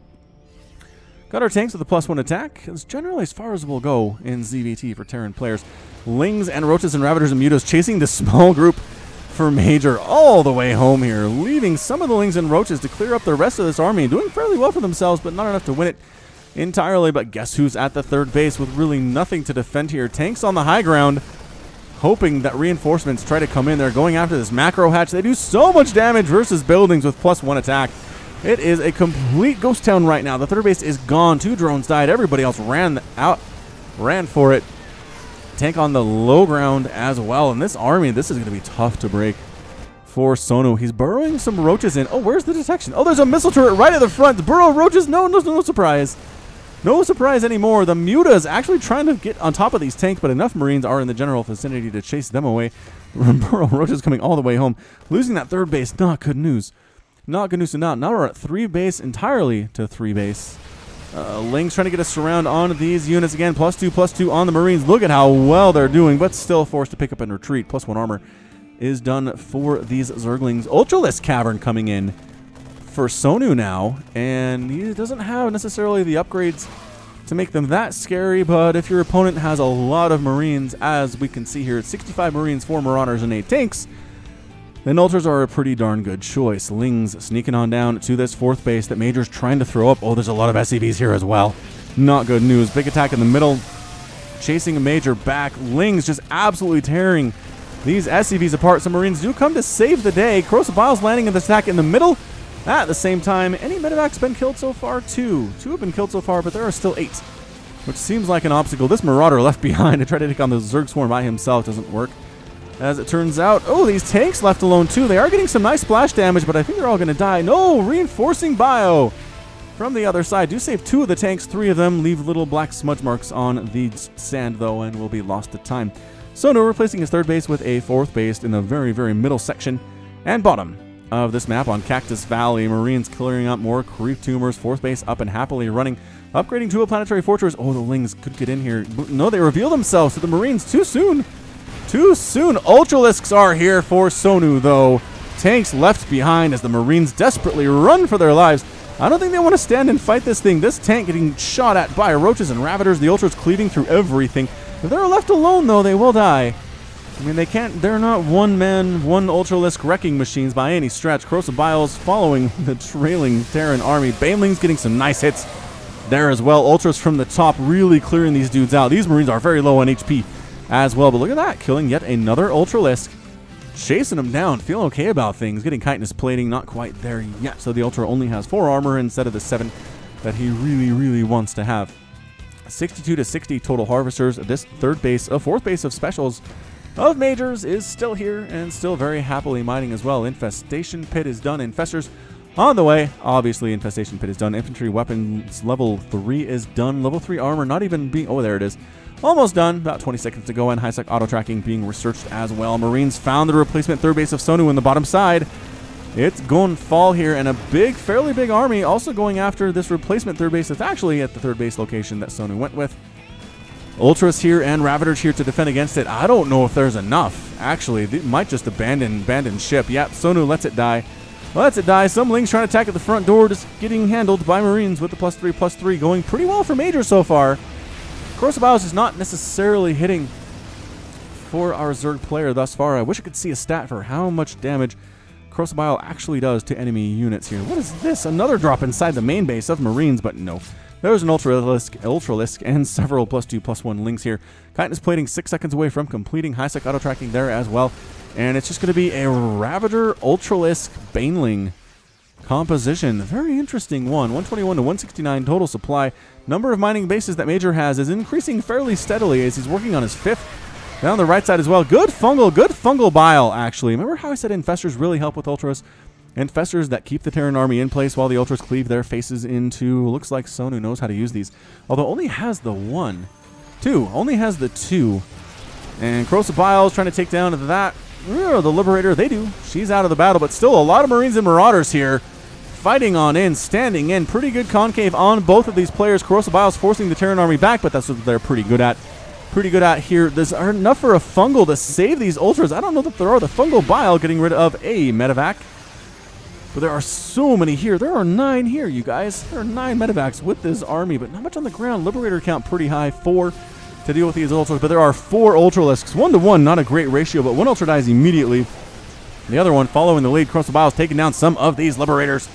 Got our tanks with a +1 attack. It's generally as far as we'll go in ZVT for Terran players. Lings and Roaches and Ravagers and Mutos chasing this small group for Major all the way home here, leaving some of the Lings and Roaches to clear up the rest of this army, doing fairly well for themselves, but not enough to win it. entirely, but guess who's at the third base with really nothing to defend here? Tanks on the high ground, hoping that reinforcements try to come in. They're going after this macro hatch. They do so much damage versus buildings with +1 attack. It is a complete ghost town right now. The third base is gone. 2 drones died. Everybody else ran for it. Tank on the low ground as well. And this army, this is going to be tough to break for Sonu. He's burrowing some roaches in. Oh, where's the detection? Oh, there's a missile turret right at the front. Burrow roaches. No surprise. No surprise anymore. The Muta is actually trying to get on top of these tanks, but enough Marines are in the general vicinity to chase them away. Burrow roaches coming all the way home. Losing that third base, not good news. Not good news. Now we're at 3 base, entirely to 3 base. Ling's trying to get a surround on these units again. +2/+2 on the Marines. Look at how well they're doing, but still forced to pick up and retreat. +1 armor is done for these Zerglings. Ultralisk Cavern coming in for Sonu now, and he doesn't have necessarily the upgrades to make them that scary, but if your opponent has a lot of Marines, as we can see here, it's 65 Marines, 4 Marauders, and 8 tanks, then Ultras are a pretty darn good choice. Ling's sneaking on down to this 4th base that Major's trying to throw up. Oh, there's a lot of SCVs here as well. Not good news. Big attack in the middle, chasing a Major back. Ling's just absolutely tearing these SCVs apart. Some Marines do come to save the day. Corrosive Biles landing in the attack in the middle. At the same time, any medevac's been killed so far? 2. 2 have been killed so far, but there are still 8, which seems like an obstacle. This Marauder left behind to try to take on the Zerg Swarm by himself doesn't work. As it turns out, oh, these tanks left alone too. They are getting some nice splash damage, but I think they're all going to die. No, reinforcing bio from the other side. Do save 2 of the tanks. 3 of them leave little black smudge marks on the sand, though, and will be lost to time. Sonu replacing his 3rd base with a 4th base in the very, very middle section and bottom of this map on Cactus Valley. Marines clearing up more creep tumors. 4th base up and happily running. Upgrading to a planetary fortress. Oh, the Lings could get in here. No, they reveal themselves to the Marines too soon. Too soon. Ultralisks are here for Sonu, though. Tanks left behind as the Marines desperately run for their lives. I don't think they want to stand and fight this thing. This tank getting shot at by roaches and ravagers. The Ultras cleaving through everything. If they're left alone, though, they will die. I mean, they can't. They're not one-man, one Ultralisk wrecking machines by any stretch. Corrosive Biles following the trailing Terran army. Baneling's getting some nice hits there as well. Ultras from the top really clearing these dudes out. These Marines are very low on HP as well, but look at that, killing yet another Ultralisk. Chasing him down, feeling okay about things. Getting chitinous plating, not quite there yet. So the Ultra only has 4 armor instead of the 7 that he really, really wants to have. 62 to 60 total harvesters. This 3rd base, 4th base of specials of Majors is still here and still very happily mining as well. Infestation Pit is done. Infestors on the way. Obviously, Infestation Pit is done. Infantry weapons level 3 is done. Level 3 armor not even being... Oh, there it is. Almost done. About 20 seconds to go, and high-sec auto-tracking being researched as well. Marines found the replacement 3rd base of Sonu in the bottom side. It's going to fall here, and a big, fairly big army also going after this replacement 3rd base that's actually at the 3rd base location that Sonu went with. Ultras here and Ravagers here to defend against it. I don't know if there's enough. Actually, they might just abandon ship. Yep, Sonu lets it die. Lets it die. Some Lings trying to attack at the front door, just getting handled by Marines with the +3/+3 going pretty well for Major so far. Corrosive Biles is not necessarily hitting for our Zerg player thus far. I wish I could see a stat for how much damage Corrosive Bile actually does to enemy units here. What is this? Another drop inside the main base of Marines, but no. There's an Ultralisk and several +2/+1 Lings here. Chitinous plating 6 seconds away from completing. High-sec auto-tracking there as well. And it's just going to be a Ravager Ultralisk Baneling composition. Very interesting one. 121 to 169 total supply. Number of mining bases that Major has is increasing fairly steadily as he's working on his 5th. Down the right side as well. Good fungal bile, actually. Remember how I said Infestors really help with Ultras? Infestors that keep the Terran army in place while the Ultras cleave their faces into. Looks like Sonu knows how to use these. Although only has the 1. 2. Only has the 2. And Corrosive Biles trying to take down that. The Liberator, they do. She's out of the battle, but still a lot of Marines and Marauders here. Fighting on in, standing in. Pretty good concave on both of these players. Corrosive Biles forcing the Terran army back, but that's what they're pretty good at. Here. There's enough for a fungal to save these Ultras. I don't know that there are. The fungal bile getting rid of a medevac. But there are so many here. There are 9 here, you guys. There are 9 medevacs with this army, but not much on the ground. Liberator count pretty high. 4 to deal with these Ultras, but there are 4 Ultralisks. 1-to-1, not a great ratio, but one Ultra dies immediately. The other one following the lead. Corrosive Biles taking down some of these Liberators.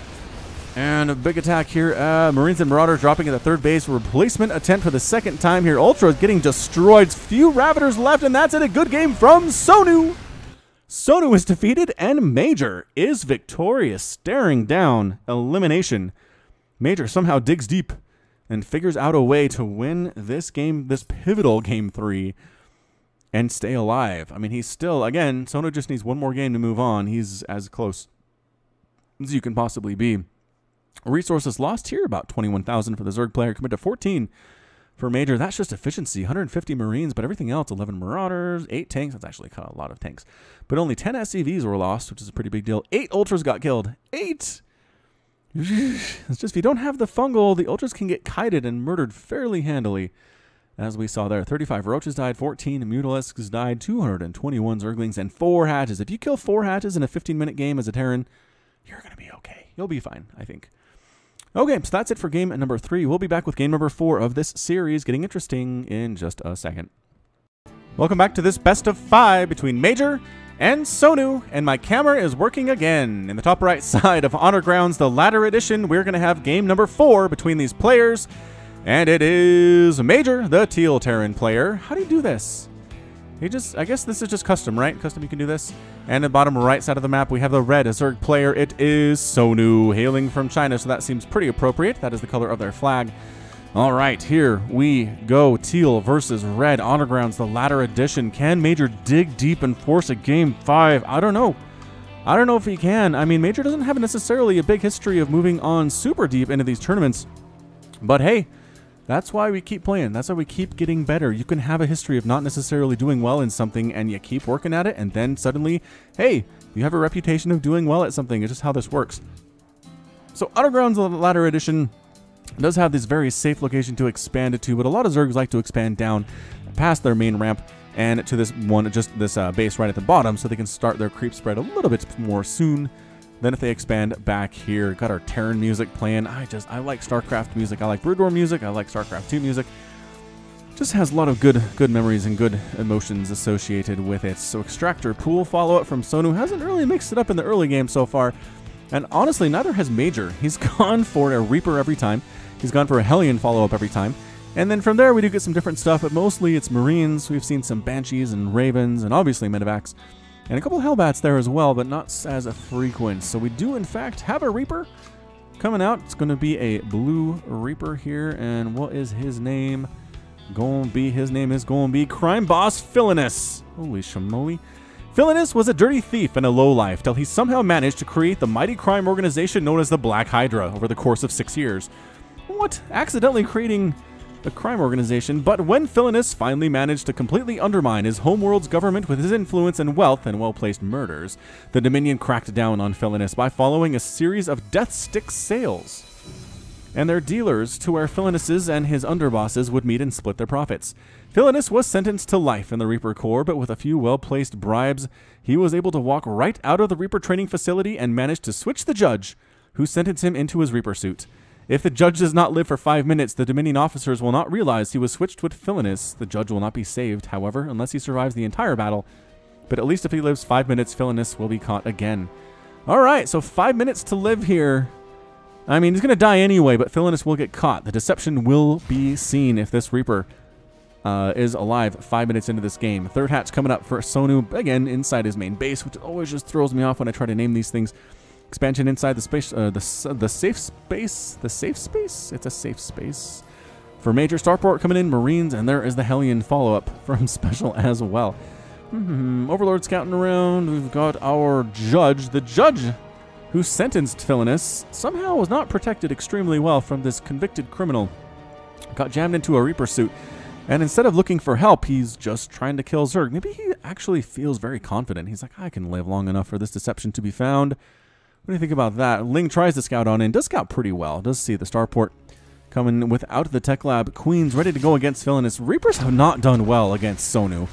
And a big attack here. Marines and Marauders dropping at the third base. Replacement attempt for the second time here. Ultra is getting destroyed. Few Ravagers left, and that's it. A good game from Sonu. Sonu is defeated, and Major is victorious, staring down elimination. Major somehow digs deep and figures out a way to win this game, this pivotal Game 3, and stay alive. I mean, he's still, again, Sonu just needs one more game to move on. He's as close as you can possibly be. Resources lost here, about 21,000 for the Zerg player, compared to 14 for Major. That's just efficiency, 150 Marines, but everything else, 11 Marauders, 8 tanks. That's actually a lot of tanks. But only 10 SCVs were lost, which is a pretty big deal. 8 Ultras got killed. 8! It's just, if you don't have the fungal, the Ultras can get kited and murdered fairly handily, as we saw there. 35 Roaches died, 14 Mutalisks died, 221 Zerglings, and 4 Hatches. If you kill 4 Hatches in a 15-minute game as a Terran, you're going to be okay. You'll be fine, I think. Okay, so that's it for game number 3. We'll be back with game number 4 of this series, getting interesting in just a second. Welcome back to this best of 5 between Major and Sonu, and my camera is working again. In the top right side of Honor Grounds, the ladder edition, we're going to have game number 4 between these players, and it is Major, the Teal Terran player. How do you do this? I guess this is just custom, right? Custom, you can do this. And at the bottom right side of the map, we have the red Zerg player. It is Sonu, hailing from China, so that seems pretty appropriate. That is the color of their flag. All right, here we go. Teal versus red. Honor Grounds, the ladder edition. Can Major dig deep and force a game 5? I don't know. I don't know if he can. I mean, Major doesn't have necessarily a big history of moving on super deep into these tournaments. But hey, that's why we keep playing. That's why we keep getting better. You can have a history of not necessarily doing well in something, and you keep working at it, and then suddenly, hey, you have a reputation of doing well at something. It's just how this works. So Honor Grounds Ladder Edition does have this very safe location to expand it to, but a lot of Zergs like to expand down past their main ramp and to this one, just this base right at the bottom, so they can start their creep spread a little bit more soon. Then if they expand back here, got our Terran music playing. I like StarCraft music. I like Brood War music. I like StarCraft 2 music. Just has a lot of good memories and good emotions associated with it. So Extractor Pool follow-up from Sonu hasn't really mixed it up in the early game so far. And honestly, neither has Major. He's gone for a Reaper every time. He's gone for a Hellion follow-up every time. And then from there, we do get some different stuff, but mostly it's Marines. We've seen some Banshees and Ravens, and obviously Medivacs. And a couple Hellbats there as well, but not as a frequent. So we do, in fact, have a Reaper coming out. It's going to be a blue Reaper here. And what is his name? His name is going to be Crime Boss Philinus. Holy shamoly. Philinus was a dirty thief and a lowlife till he somehow managed to create the mighty crime organization known as the Black Hydra over the course of 6 years. What? Accidentally creating a crime organization, but when Philinus finally managed to completely undermine his homeworld's government with his influence and wealth and well-placed murders, the Dominion cracked down on Philinus by following a series of death stick sales and their dealers to where Philinus and his underbosses would meet and split their profits. Philinus was sentenced to life in the Reaper Corps, but with a few well-placed bribes, he was able to walk right out of the Reaper training facility and managed to switch the judge, who sentenced him into his Reaper suit. If the judge does not live for 5 minutes, the Dominion officers will not realize he was switched with Philinus. The judge will not be saved, however, unless he survives the entire battle. But at least if he lives 5 minutes, Philinus will be caught again. Alright, so 5 minutes to live here. I mean, he's going to die anyway, but Philinus will get caught. The deception will be seen if this Reaper is alive 5 minutes into this game. Third hatch coming up for Sonu, again, inside his main base, which always just throws me off when I try to name these things. Expansion inside the space, the safe space. The safe space? It's a safe space. For Major Starport coming in, Marines, and there is the Hellion follow-up from Special as well. Overlord scouting around. We've got our judge. The judge who sentenced Philinus somehow was not protected extremely well from this convicted criminal. Got jammed into a Reaper suit. And instead of looking for help, he's just trying to kill Zerg. Maybe he actually feels very confident. He's like, I can live long enough for this deception to be found. What do you think about that? Ling tries to scout on in. Does scout pretty well. Does see the Starport coming without the Tech Lab. Queens ready to go against Philinus. Reapers have not done well against Sonu.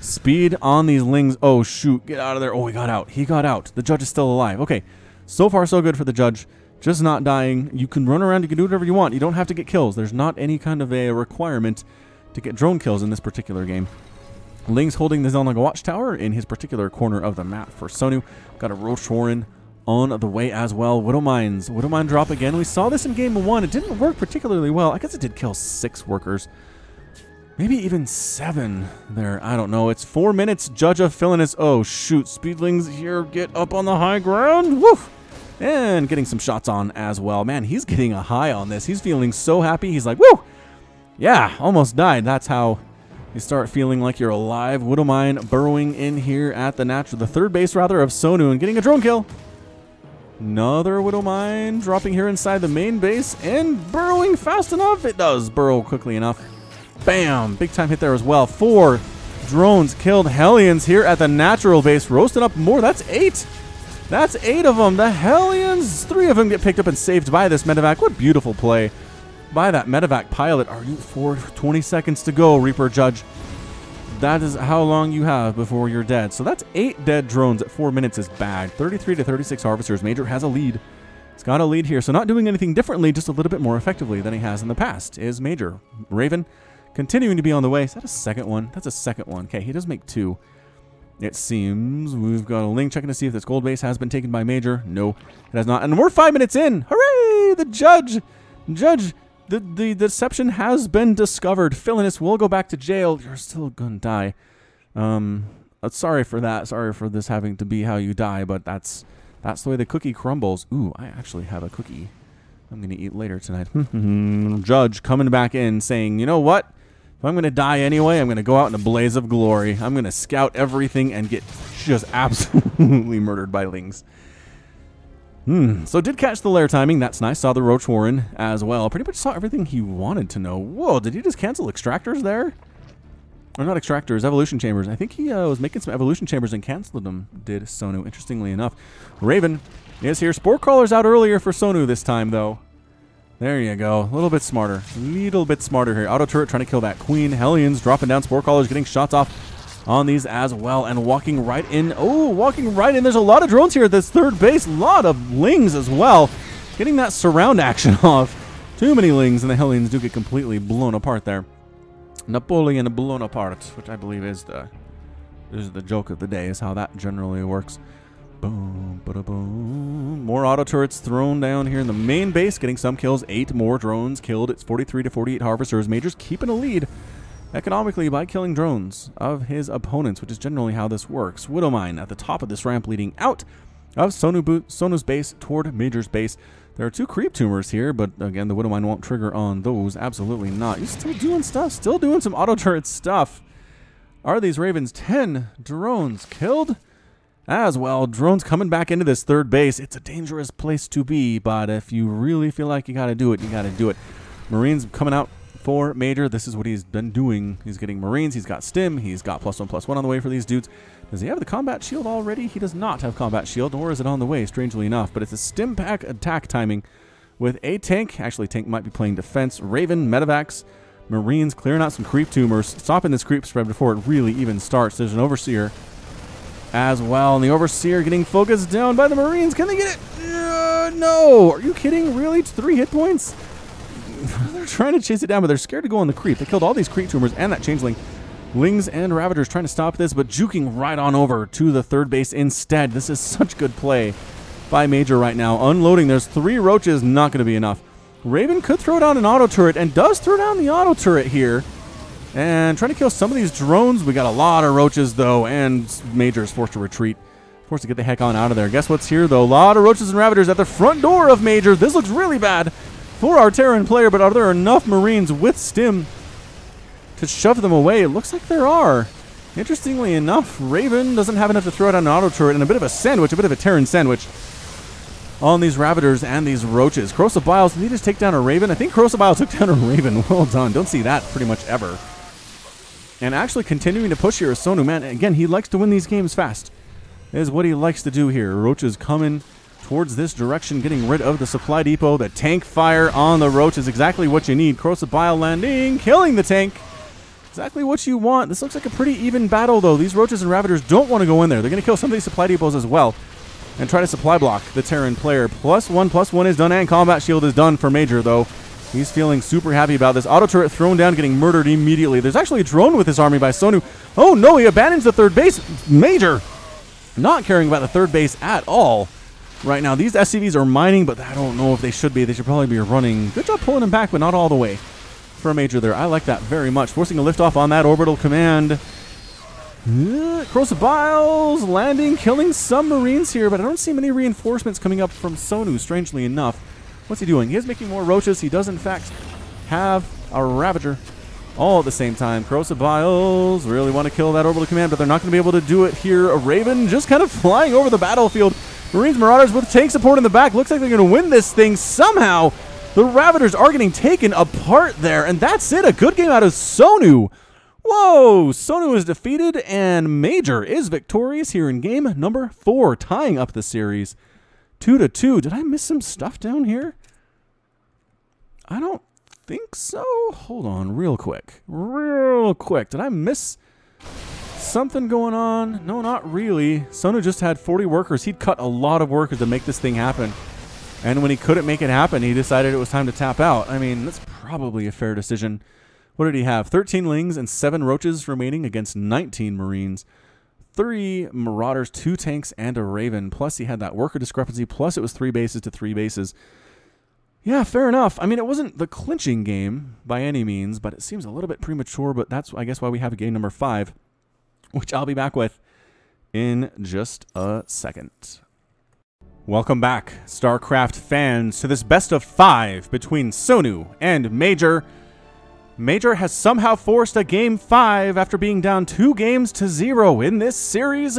Speed on these Lings. Oh, shoot. Get out of there. Oh, he got out. He got out. The judge is still alive. Okay. So far, so good for the judge. Just not dying. You can run around. You can do whatever you want. You don't have to get kills. There's not any kind of a requirement to get drone kills in this particular game. Ling's holding the Zelnaga Watchtower in his particular corner of the map for Sonu. Got a Roche Warren on the way as well. Widow Mine drop again. We saw this in game 1. It didn't work particularly well. I guess it did kill 6 workers. Maybe even 7 there. I don't know. It's 4 minutes. Judge of Villainous. Oh, shoot. Speedlings here get up on the high ground. Woo! And getting some shots on as well. Man, he's getting a high on this. He's feeling so happy. He's like, woo! Yeah, almost died. That's how you start feeling like you're alive. Widow Mine burrowing in here at the third base rather of Sonu and getting a drone kill. Another Widow Mine dropping here inside the main base and burrowing fast enough. It does burrow quickly enough. Bam! Big time hit there as well. 4 drones killed. Hellions here at the natural base. Roasting up more. That's 8. That's 8 of them. The Hellions. 3 of them get picked up and saved by this medevac. What beautiful play by that medevac pilot. Are you 20 seconds to go, Reaper Judge? That is how long you have before you're dead. So that's 8 dead drones at 4 minutes is bad. 33 to 36 harvesters. Major has a lead. He's got a lead here. So not doing anything differently, just a little bit more effectively than he has in the past is Major. Raven continuing to be on the way. Is that a second one? That's a second one. Okay, he does make 2. It seems we've got a link checking to see if this gold base has been taken by Major. No, it has not. And we're 5 minutes in. Hooray! The Judge, the deception has been discovered. Villainous will go back to jail. You're still gonna die. Sorry for that. Sorry for this having to be how you die, but that's the way the cookie crumbles. Ooh, I actually have a cookie I'm gonna eat later tonight. Judge coming back in saying, you know what? If I'm going to die anyway, I'm going to go out in a blaze of glory. I'm going to scout everything and get just absolutely murdered by lings. So did catch the lair timing. That's nice. Saw the Roach Warren as well. Pretty much saw everything he wanted to know. Whoa, did he just cancel extractors there? Or not extractors, evolution chambers. I think he was making some evolution chambers and canceled them, did Sonu, interestingly enough. Raven is here. Spore Crawler's out earlier for Sonu this time, though. There you go. A little bit smarter. Little bit smarter here. Auto turret trying to kill that queen. Hellions dropping down. Spore Crawlers getting shots off on these as well. And walking right in. Oh, walking right in. There's a lot of drones here at this third base. A lot of lings as well. Getting that surround action off. Too many lings, and the Hellions do get completely blown apart there. Napoleon blown apart, which I believe is the joke of the day, is how that generally works. Boom, ba-da-boom. More auto turrets thrown down here in the main base, getting some kills. 8 more drones killed. It's 43 to 48 harvesters. Major's keeping a lead economically by killing drones of his opponents, which is generally how this works. Widow Mine at the top of this ramp leading out of Sonu's base toward Major's base. There are 2 creep tumors here, but again, the Widow Mine won't trigger on those. Absolutely not. He's still doing stuff. Still doing some auto turret stuff. Are these Ravens? 10 drones killed as well. Drones coming back into this third base. It's a dangerous place to be, but if you really feel like you got to do it, you got to do it. Marines coming out for Major. This is what he's been doing. He's getting Marines. He's got Stim. He's got +1/+1 on the way for these dudes. Does he have the combat shield already? He does not have combat shield, nor is it on the way, strangely enough. But it's a Stim pack attack timing with a tank. Actually, tank might be playing defense. Raven, medevacs, Marines clearing out some creep tumors, stopping this creep spread before it really even starts. There's an Overseer as well, and the Overseer getting focused down by the Marines. Can they get it? No! Are you kidding? Really? It's 3 hit points? They're trying to chase it down, but they're scared to go on the creep. They killed all these creep tumors and that changeling. Lings and Ravagers trying to stop this, but juking right on over to the third base instead. This is such good play by Major right now. Unloading. There's 3 roaches. Not going to be enough. Raven could throw down an auto turret and does throw down the auto turret here. And trying to kill some of these drones. We got a lot of roaches, though, and Major is forced to retreat. Forced to get the heck on out of there. Guess what's here, though? A lot of roaches and Ravagers at the front door of Major. This looks really bad for our Terran player, but are there enough Marines with Stim to shove them away? It looks like there are. Interestingly enough, Raven doesn't have enough to throw down an auto turret, and a bit of a sandwich, a bit of a Terran sandwich on these Ravagers and these roaches. Corrosive Biles, did he just take down a Raven? I think Corrosive Biles took down a Raven. Well done. Don't see that pretty much ever. And actually continuing to push here is Sonu. Man, again, he likes to win these games fast. Is what he likes to do here. Roaches coming towards this direction, getting rid of the supply depot. The tank fire on the Roach is exactly what you need. Corrosive Bile landing, killing the tank. Exactly what you want. This looks like a pretty even battle, though. These Roaches and Ravagers don't want to go in there. They're going to kill some of these supply depots as well and try to supply block the Terran player. +1/+1 is done, and combat shield is done for Major, though. He's feeling super happy about this. Auto turret thrown down, getting murdered immediately. There's actually a drone with this army by Sonu. Oh, no, he abandons the third base. Major not caring about the third base at all. right now. These SCVs are mining, but I don't know if they should be. They should probably be running. Good job pulling them back, but not all the way for a Major there. I like that very much. Forcing a liftoff on that orbital command. Corrosive Biles landing, killing some Marines here, but I don't see many reinforcements coming up from Sonu, strangely enough. What's he doing? He is making more roaches. He does, in fact, have a Ravager all at the same time. Corrosive Biles really want to kill that orbital command, but they're not going to be able to do it here. A Raven just kind of flying over the battlefield. Marines Marauders with tank support in the back. Looks like they're going to win this thing somehow. The Ravagers are getting taken apart there, and that's it. A good game out of Sonu. Whoa! Sonu is defeated, and Major is victorious here in game number 4, tying up the series 2-2. Did I miss some stuff down here? I don't think so. Hold on real quick. Did I miss something going on? No, not really. Sonu just had 40 workers. He'd cut a lot of workers to make this thing happen. And when he couldn't make it happen, he decided it was time to tap out. I mean, that's probably a fair decision. What did he have? 13 Lings and 7 Roaches remaining against 19 Marines. 3 Marauders, 2 tanks, and a Raven. Plus, he had that worker discrepancy. Plus, it was 3 bases to 3 bases. Yeah, fair enough. I mean, it wasn't the clinching game by any means, but it seems a little bit premature. But that's, I guess, why we have a game number 5, which I'll be back with in just a second. Welcome back, StarCraft fans, to this best of 5 between Sonu and Major. Major has somehow forced a game 5 after being down 2-0 in this series.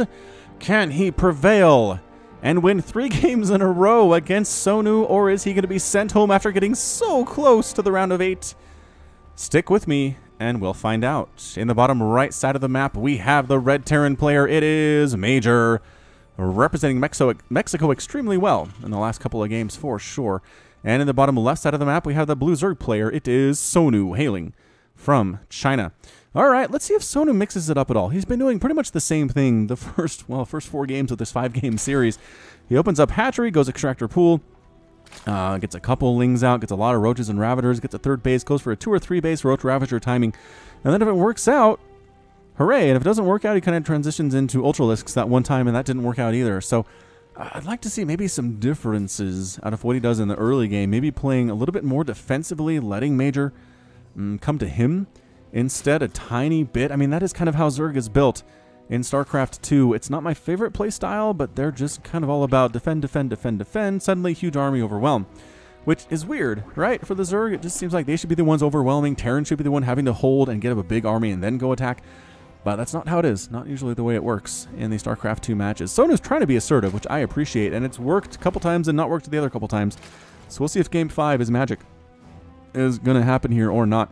Can he prevail and win 3 games in a row against Sonu, or is he going to be sent home after getting so close to the round of 8? Stick with me and we'll find out. In the bottom right side of the map, we have the red Terran player. It is Major, representing Mexico extremely well in the last couple of games for sure. And in the bottom left side of the map, we have the blue Zerg player. It is Sonu, hailing from China. All right, let's see if Sonu mixes it up at all. He's been doing pretty much the same thing the first 4 games of this 5-game series. He opens up Hatchery, goes Extractor Pool, gets a couple Lings out, gets a lot of Roaches and Ravagers, gets a 3rd base, goes for a 2 or 3 base Roach Ravager timing. And then if it works out, hooray. And if it doesn't work out, he kind of transitions into Ultralisks that one time, and that didn't work out either. So I'd like to see maybe some differences out of what he does in the early game. Maybe playing a little bit more defensively, letting Major come to him instead a tiny bit. I mean, that is kind of how Zerg is built in StarCraft 2. It's not my favorite play style, but they're just kind of all about defend, defend, defend, defend. Suddenly, huge army overwhelm, which is weird, right? For the Zerg, it just seems like they should be the ones overwhelming. Terran should be the one having to hold and get up a big army and then go attack. But that's not how it is. Not usually the way it works in the StarCraft 2 matches. Sonu's trying to be assertive, which I appreciate, and it's worked a couple times and not worked the other couple times. So we'll see if Game 5 is magic is going to happen here or not.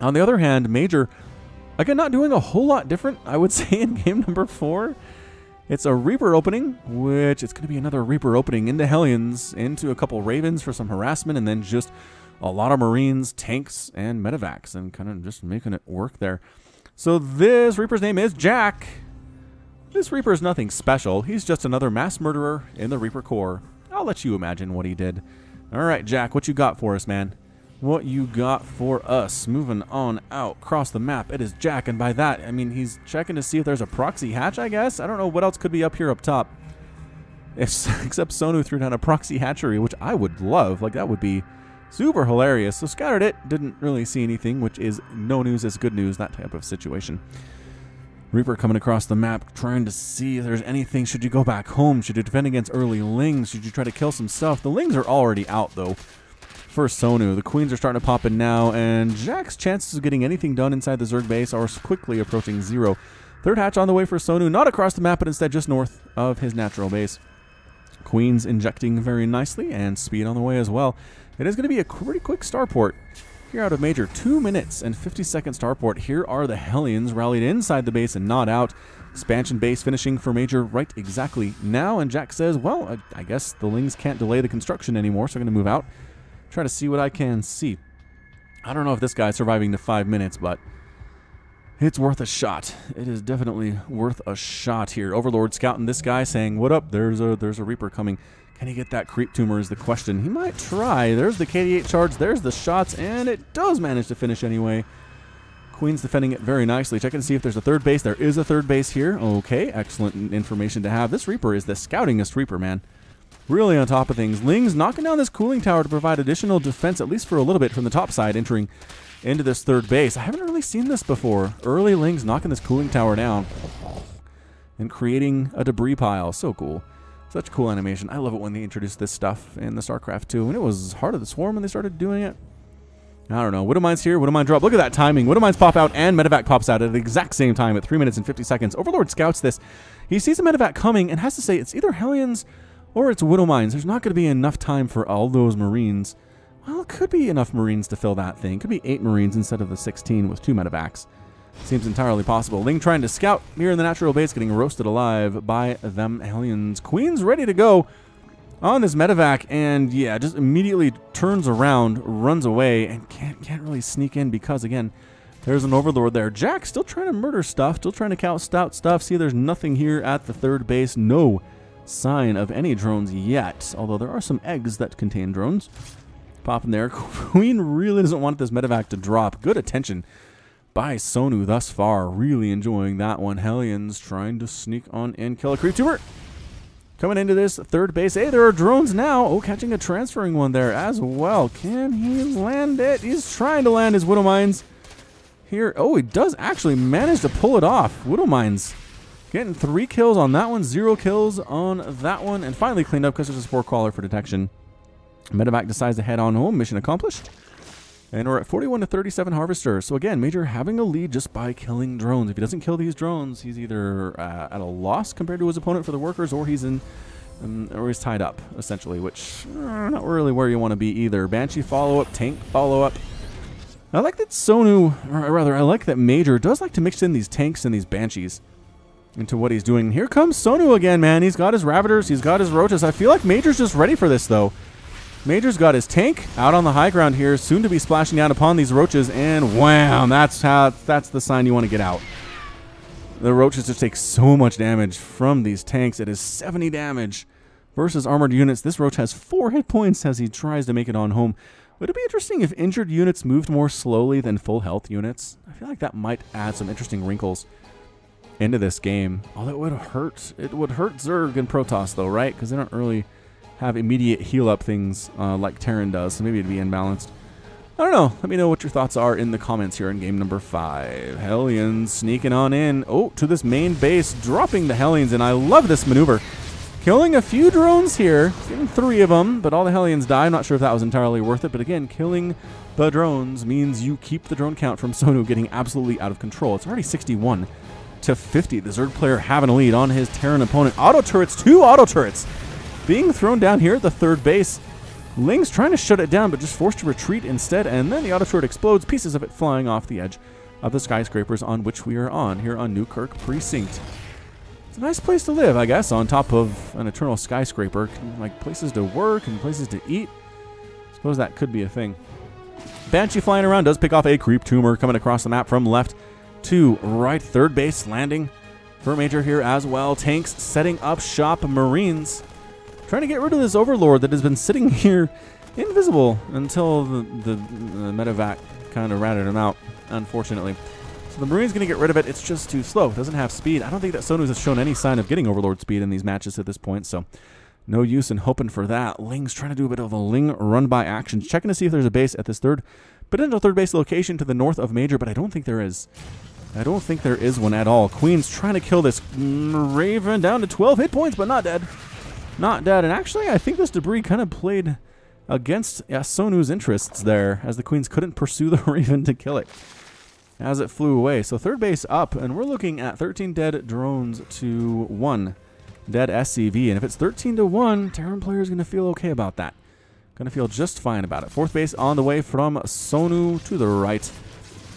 On the other hand, Major, again, not doing a whole lot different, I would say, in game number 4. It's a Reaper opening, which it's going to be another Reaper opening into Hellions, into a couple Ravens for some harassment, and then just a lot of Marines, tanks, and medevacs, and kind of just making it work there. So this Reaper's name is Jack. This Reaper is nothing special. He's just another mass murderer in the Reaper Corps. I'll let you imagine what he did. All right, Jack, what you got for us, man? What you got for us? Moving on out across the map, it is Jack, and by that, I mean he's checking to see if there's a proxy hatch, I guess? I don't know what else could be up here up top. Except Sonu threw down a proxy hatchery, which I would love. Like, that would be super hilarious. So scattered it, didn't really see anything, which is no news is good news, that type of situation. Reaper coming across the map, trying to see if there's anything. Should you go back home? Should you defend against early Lings? Should you try to kill some stuff? The Lings are already out, though, for Sonu. The Queens are starting to pop in now, and Jack's chances of getting anything done inside the Zerg base are quickly approaching 0. 3rd hatch on the way for Sonu, not across the map, but instead just north of his natural base. Queens injecting very nicely, and speed on the way as well. It is going to be a pretty quick starport here out of Major. 2 minutes and 50-second starport. Here are the Hellions rallied inside the base and not out. Expansion base finishing for Major right exactly now. And Jack says, well, I guess the Lings can't delay the construction anymore, so I'm going to move out. Try to see what I can see. I don't know if this guy's surviving to 5 minutes, but it's worth a shot. It is definitely worth a shot here. Overlord scouting this guy, saying, what up? There's a Reaper coming. Can he get that creep tumor is the question. He might try. There's the KD8 charge. There's the shots, and it does manage to finish anyway. Queen's defending it very nicely. Checking to see if there's a 3rd base. There is a 3rd base here. Okay, excellent information to have. This Reaper is the scoutingest Reaper, man. really on top of things. Ling's knocking down this cooling tower to provide additional defense, at least for a little bit, from the top side, entering into this third base. I haven't really seen this before. Early Ling's knocking this cooling tower down and creating a debris pile. So cool. Such cool animation. I love it when they introduce this stuff in the StarCraft 2. And it was Heart of the Swarm when they started doing it. I don't know. Widowmine's here. Widowmine drop. Look at that timing. Widowmines pop out and Medevac pops out at the exact same time at 3 minutes and 50 seconds. Overlord scouts this. He sees a Medevac coming and has to say it's either Hellions or it's Widowmines. There's not going to be enough time for all those Marines. Well, it could be enough Marines to fill that thing. Could be 8 Marines instead of the 16 with 2 Medevacs. Seems entirely possible. Ling trying to scout here in the natural base, getting roasted alive by them Hellions. Queen's ready to go on this Medevac, and yeah, just immediately turns around, runs away, and can't really sneak in because, again, there's an Overlord there. Jack still trying to murder stuff, still trying to count stout stuff. See, there's nothing here at the third base. No sign of any drones yet, although there are some eggs that contain drones. Popping there. Queen really doesn't want this Medevac to drop. Good attention by Sonu thus far. Really enjoying that one. Hellions trying to sneak on in, kill a creep tuber. Coming into this third base. Hey, there are drones now. Oh, catching a transferring one there as well. Can he land it? He's trying to land his Widowmines here. Oh, he does actually manage to pull it off. Widowmines getting 3 kills on that one, 0 kills on that one, and finally cleaned up because there's a Spore Crawler for detection. Medevac decides to head on home. Mission accomplished. And we're at 41 to 37 Harvesters. So again, Major having a lead just by killing drones. If he doesn't kill these drones, he's either at a loss compared to his opponent for the workers, or he's tied up, essentially, which not really where you want to be either. Banshee follow-up, tank follow-up. I like that Sonu, or rather, I like that Major does like to mix in these tanks and these Banshees into what he's doing. Here comes Sonu again, man. He's got his Ravagers, he's got his Roaches. I feel like Major's just ready for this, though. Major's got his tank out on the high ground here, soon to be splashing down upon these Roaches, and wham, that's the sign you want to get out. The Roaches just take so much damage from these tanks. It is 70 damage versus armored units. This Roach has 4 hit points as he tries to make it on home. Would it be interesting if injured units moved more slowly than full health units? I feel like that might add some interesting wrinkles into this game. Although it would hurt Zerg and Protoss though, right? Because they don't really have immediate heal up things like Terran does, so maybe it'd be imbalanced. I don't know. Let me know what your thoughts are in the comments here in game number 5. Hellions sneaking on in. Oh, to this main base, dropping the Hellions, and I love this maneuver. Killing a few drones here, getting 3 of them, but all the Hellions die. I'm not sure if that was entirely worth it, but again, killing the drones means you keep the drone count from Sonu getting absolutely out of control. It's already 61 to 50. The Zerg player having a lead on his Terran opponent. Auto turrets, 2 auto turrets being thrown down here at the third base. Ling's trying to shut it down, but just forced to retreat instead, and then the auto turret explodes, pieces of it flying off the edge of the skyscrapers on which we are on here on Newkirk Precinct. It's a nice place to live, I guess, on top of an eternal skyscraper. Like places to work and places to eat. I suppose that could be a thing. Banshee flying around does pick off a creep tumor coming across the map from left to right. Third base landing for Major here as well. Tanks setting up shop. Marines trying to get rid of this Overlord that has been sitting here invisible until the Medevac kind of ratted him out, unfortunately. So the Marine's going to get rid of it. It's just too slow. It doesn't have speed. I don't think that Sonu's has shown any sign of getting Overlord speed in these matches at this point, so no use in hoping for that. Ling's trying to do a bit of a Ling run-by action, checking to see if there's a base at this potential third base location to the north of Major, but I don't think there is. I don't think there is one at all. Queen's trying to kill this Raven down to 12 hit points, but not dead. Not dead, and actually I think this debris kind of played against Sonu's interests there, as the Queens couldn't pursue the Raven to kill it as it flew away. So third base up, and we're looking at 13 dead drones to 1 dead SCV, and if it's 13 to 1, Terran player is going to feel okay about that. Going to feel just fine about it. Fourth base on the way from Sonu to the right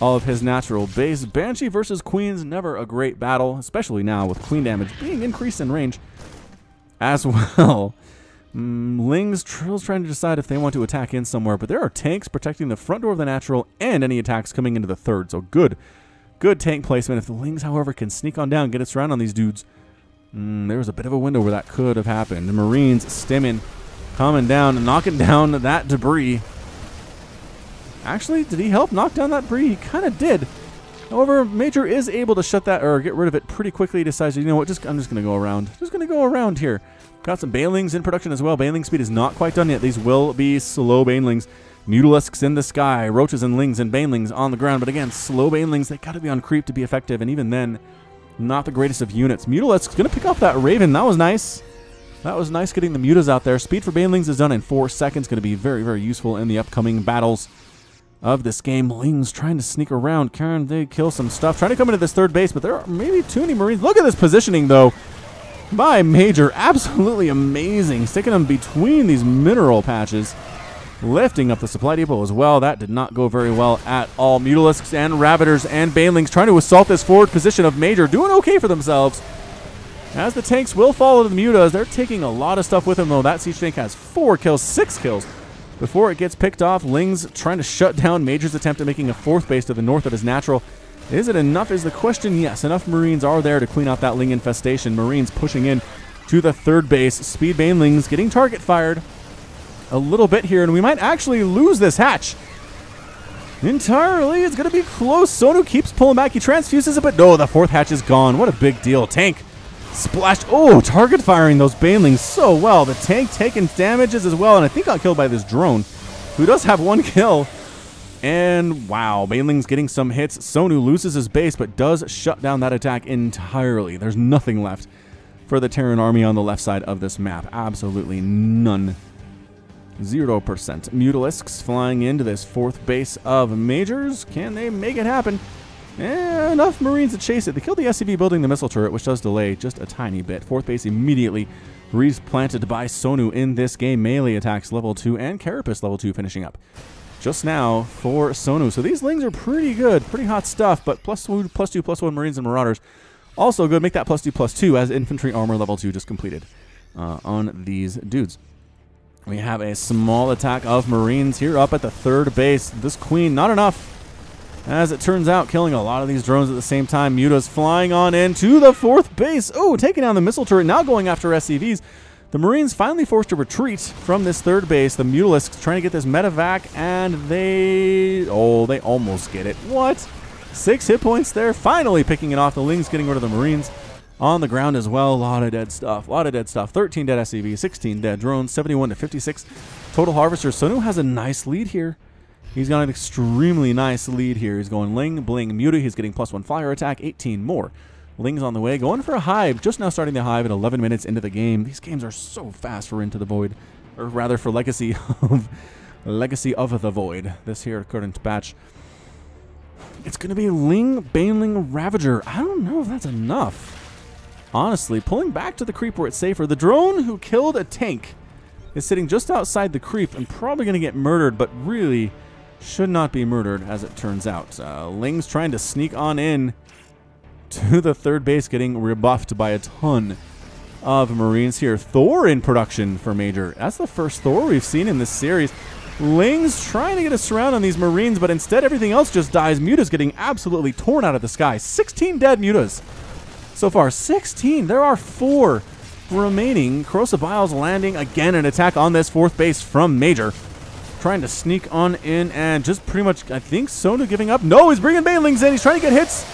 of his natural base. Banshee versus Queens, never a great battle, especially now with Queen damage being increased in range as well. Ling's trying to decide if they want to attack in somewhere, but there are tanks protecting the front door of the natural and any attacks coming into the third. So good tank placement. If the Lings, however, can sneak on down, get its round on these dudes, there was a bit of a window where that could have happened. The Marines stimming, coming down, knocking down that debris. Actually, did he help knock down that debris? He kind of did. However, Major is able to shut that or get rid of it pretty quickly. He decides, you know what, I'm just going to go around. Just going to go around here. Got some Banelings in production as well. Baneling speed is not quite done yet. These will be slow Banelings. Mutalisks in the sky, Roaches and Lings and Banelings on the ground. But again, slow Banelings, they got to be on creep to be effective. And even then, not the greatest of units. Mutalisk's going to pick off that Raven. That was nice. That was nice getting the Mutas out there. Speed for Banelings is done in 4 seconds. Going to be very, very useful in the upcoming battles of this game. Lings trying to sneak around. Can they kill some stuff? Trying to come into this third base, but there are maybe too many Marines. Look at this positioning, though, by Major. Absolutely amazing. Sticking them between these mineral patches. Lifting up the supply depot as well. That did not go very well at all. Mutalisks and Ravagers and Banelings trying to assault this forward position of Major. Doing okay for themselves. As the tanks will follow the Mutas. They're taking a lot of stuff with them, though. That siege tank has 4 kills, 6 kills before it gets picked off. Lings trying to shut down Major's attempt at making a 4th base to the north of his natural. Is it enough is the question? Yes, enough Marines are there to clean out that Ling infestation. Marines pushing in to the 3rd base. Speed Banelings getting target fired a little bit here, and we might actually lose this hatch entirely. It's going to be close. Sonu keeps pulling back. He transfuses it, but no, the 4th hatch is gone. What a big deal. Tank splashed. Oh, target firing those Banelings so well. The tank taking damages as well, and I think got killed by this drone, who does have 1 kill. And wow, Banelings getting some hits. Sonu loses his base, but does shut down that attack entirely. There's nothing left for the Terran army on the left side of this map. Absolutely none. 0%. Mutalisks flying into this 4th base of Majors. Can they make it happen? Enough Marines to chase it. They killed the SCV building the missile turret, which does delay just a tiny bit. 4th base immediately replanted by Sonu in this game. Melee attacks level 2 and Carapace level 2 finishing up just now for Sonu. So these Lings are pretty good, pretty hot stuff, but +2, +1 Marines and Marauders also good. Make that +2/+2 as infantry armor level 2 just completed on these dudes. We have a small attack of Marines here up at the 3rd base. This Queen, not enough. As it turns out, killing a lot of these drones at the same time. Mutas flying on into the 4th base. Oh, taking down the missile turret, now going after SCVs. The Marines finally forced to retreat from this 3rd base. The Mutalisks trying to get this medevac, and they almost get it. What? 6 hit points there. Finally picking it off. The Lings getting rid of the Marines on the ground as well. A lot of dead stuff. 13 dead SCVs, 16 dead drones, 71 to 56 total harvesters. Sonu has a nice lead here. He's got an extremely nice lead here. He's going Ling, Bling, Muta. He's getting +1 flyer attack, 18 more. Ling's on the way. Going for a hive. Just now starting the hive at 11 minutes into the game. These games are so fast for Into the Void. Or rather for Legacy of the Void. This here current batch. It's going to be Ling, Baneling, Ravager. I don't know if that's enough. Honestly, pulling back to the creep where it's safer. The drone who killed a tank is sitting just outside the creep and probably going to get murdered, but really should not be murdered as it turns out. Ling's trying to sneak on in to the 3rd base, getting rebuffed by a ton of Marines here. Thor in production for Major. That's the first Thor we've seen in this series. Ling's trying to get a surround on these Marines, but instead everything else just dies. Muta's getting absolutely torn out of the sky. 16 dead Mutas. So far, 16. There are 4 remaining. Corrosive Biles landing again. An attack on this 4th base from Major. Trying to sneak on in and just pretty much, I think, Sonu giving up. No, he's bringing Banelings in. He's trying to get hits.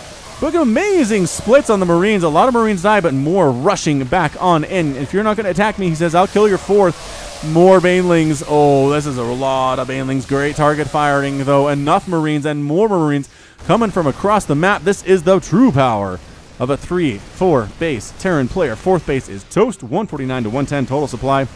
Look at amazing splits on the Marines. A lot of Marines die, but more rushing back on in. If you're not going to attack me, he says, I'll kill your 4th. More Banelings. Oh, this is a lot of Banelings. Great target firing, though. Enough Marines and more Marines coming from across the map. This is the true power of a 3-4 base Terran player. 4th base is toast. 149 to 110 total supply.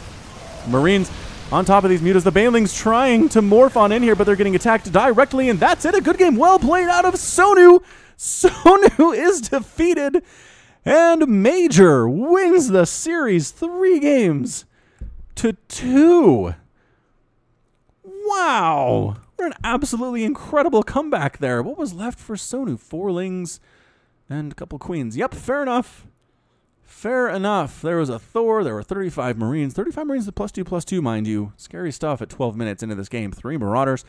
Marines on top of these Mutas. The Banelings trying to morph on in here, but they're getting attacked directly, and that's it. A good game. Well played out of Sonu. Sonu is defeated, and Major wins the series 3-2. Wow. What an absolutely incredible comeback there. What was left for Sonu? 4 Lings and a couple Queens. Yep, fair enough. Fair enough. There was a Thor. There were 35 Marines. 35 Marines with +2/+2, mind you. Scary stuff at 12 minutes into this game. 3 Marauders.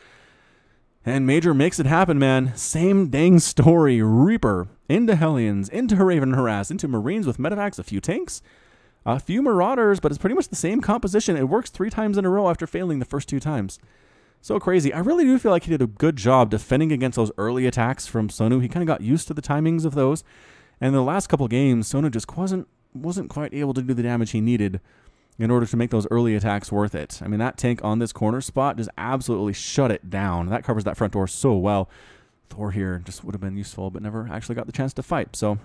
And Major makes it happen, man. Same dang story. Reaper into Hellions, into Raven Harass, into Marines with medevacs, a few tanks, a few Marauders, but it's pretty much the same composition. It works 3 times in a row after failing the first 2 times. So crazy. I really do feel like he did a good job defending against those early attacks from Sonu. He kind of got used to the timings of those. And the last couple games, Sonu just wasn't quite able to do the damage he needed in order to make those early attacks worth it. I mean, that tank on this corner spot just absolutely shut it down. That covers that front door so well. Thor here just would have been useful, but never actually got the chance to fight. So,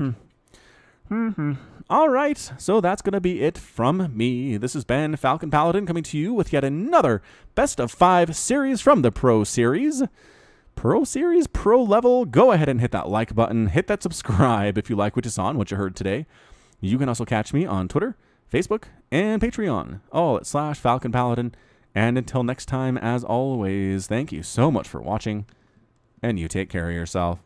All right, so that's going to be it from me. This has been Falcon Paladin coming to you with yet another Best of 5 series from the Pro Series. Pro level, go ahead and hit that like button. Hit that subscribe if you like what you saw and what you heard today. You can also catch me on Twitter, Facebook, and Patreon, all at /Falcon Paladin. And until next time, as always, thank you so much for watching, and you take care of yourself.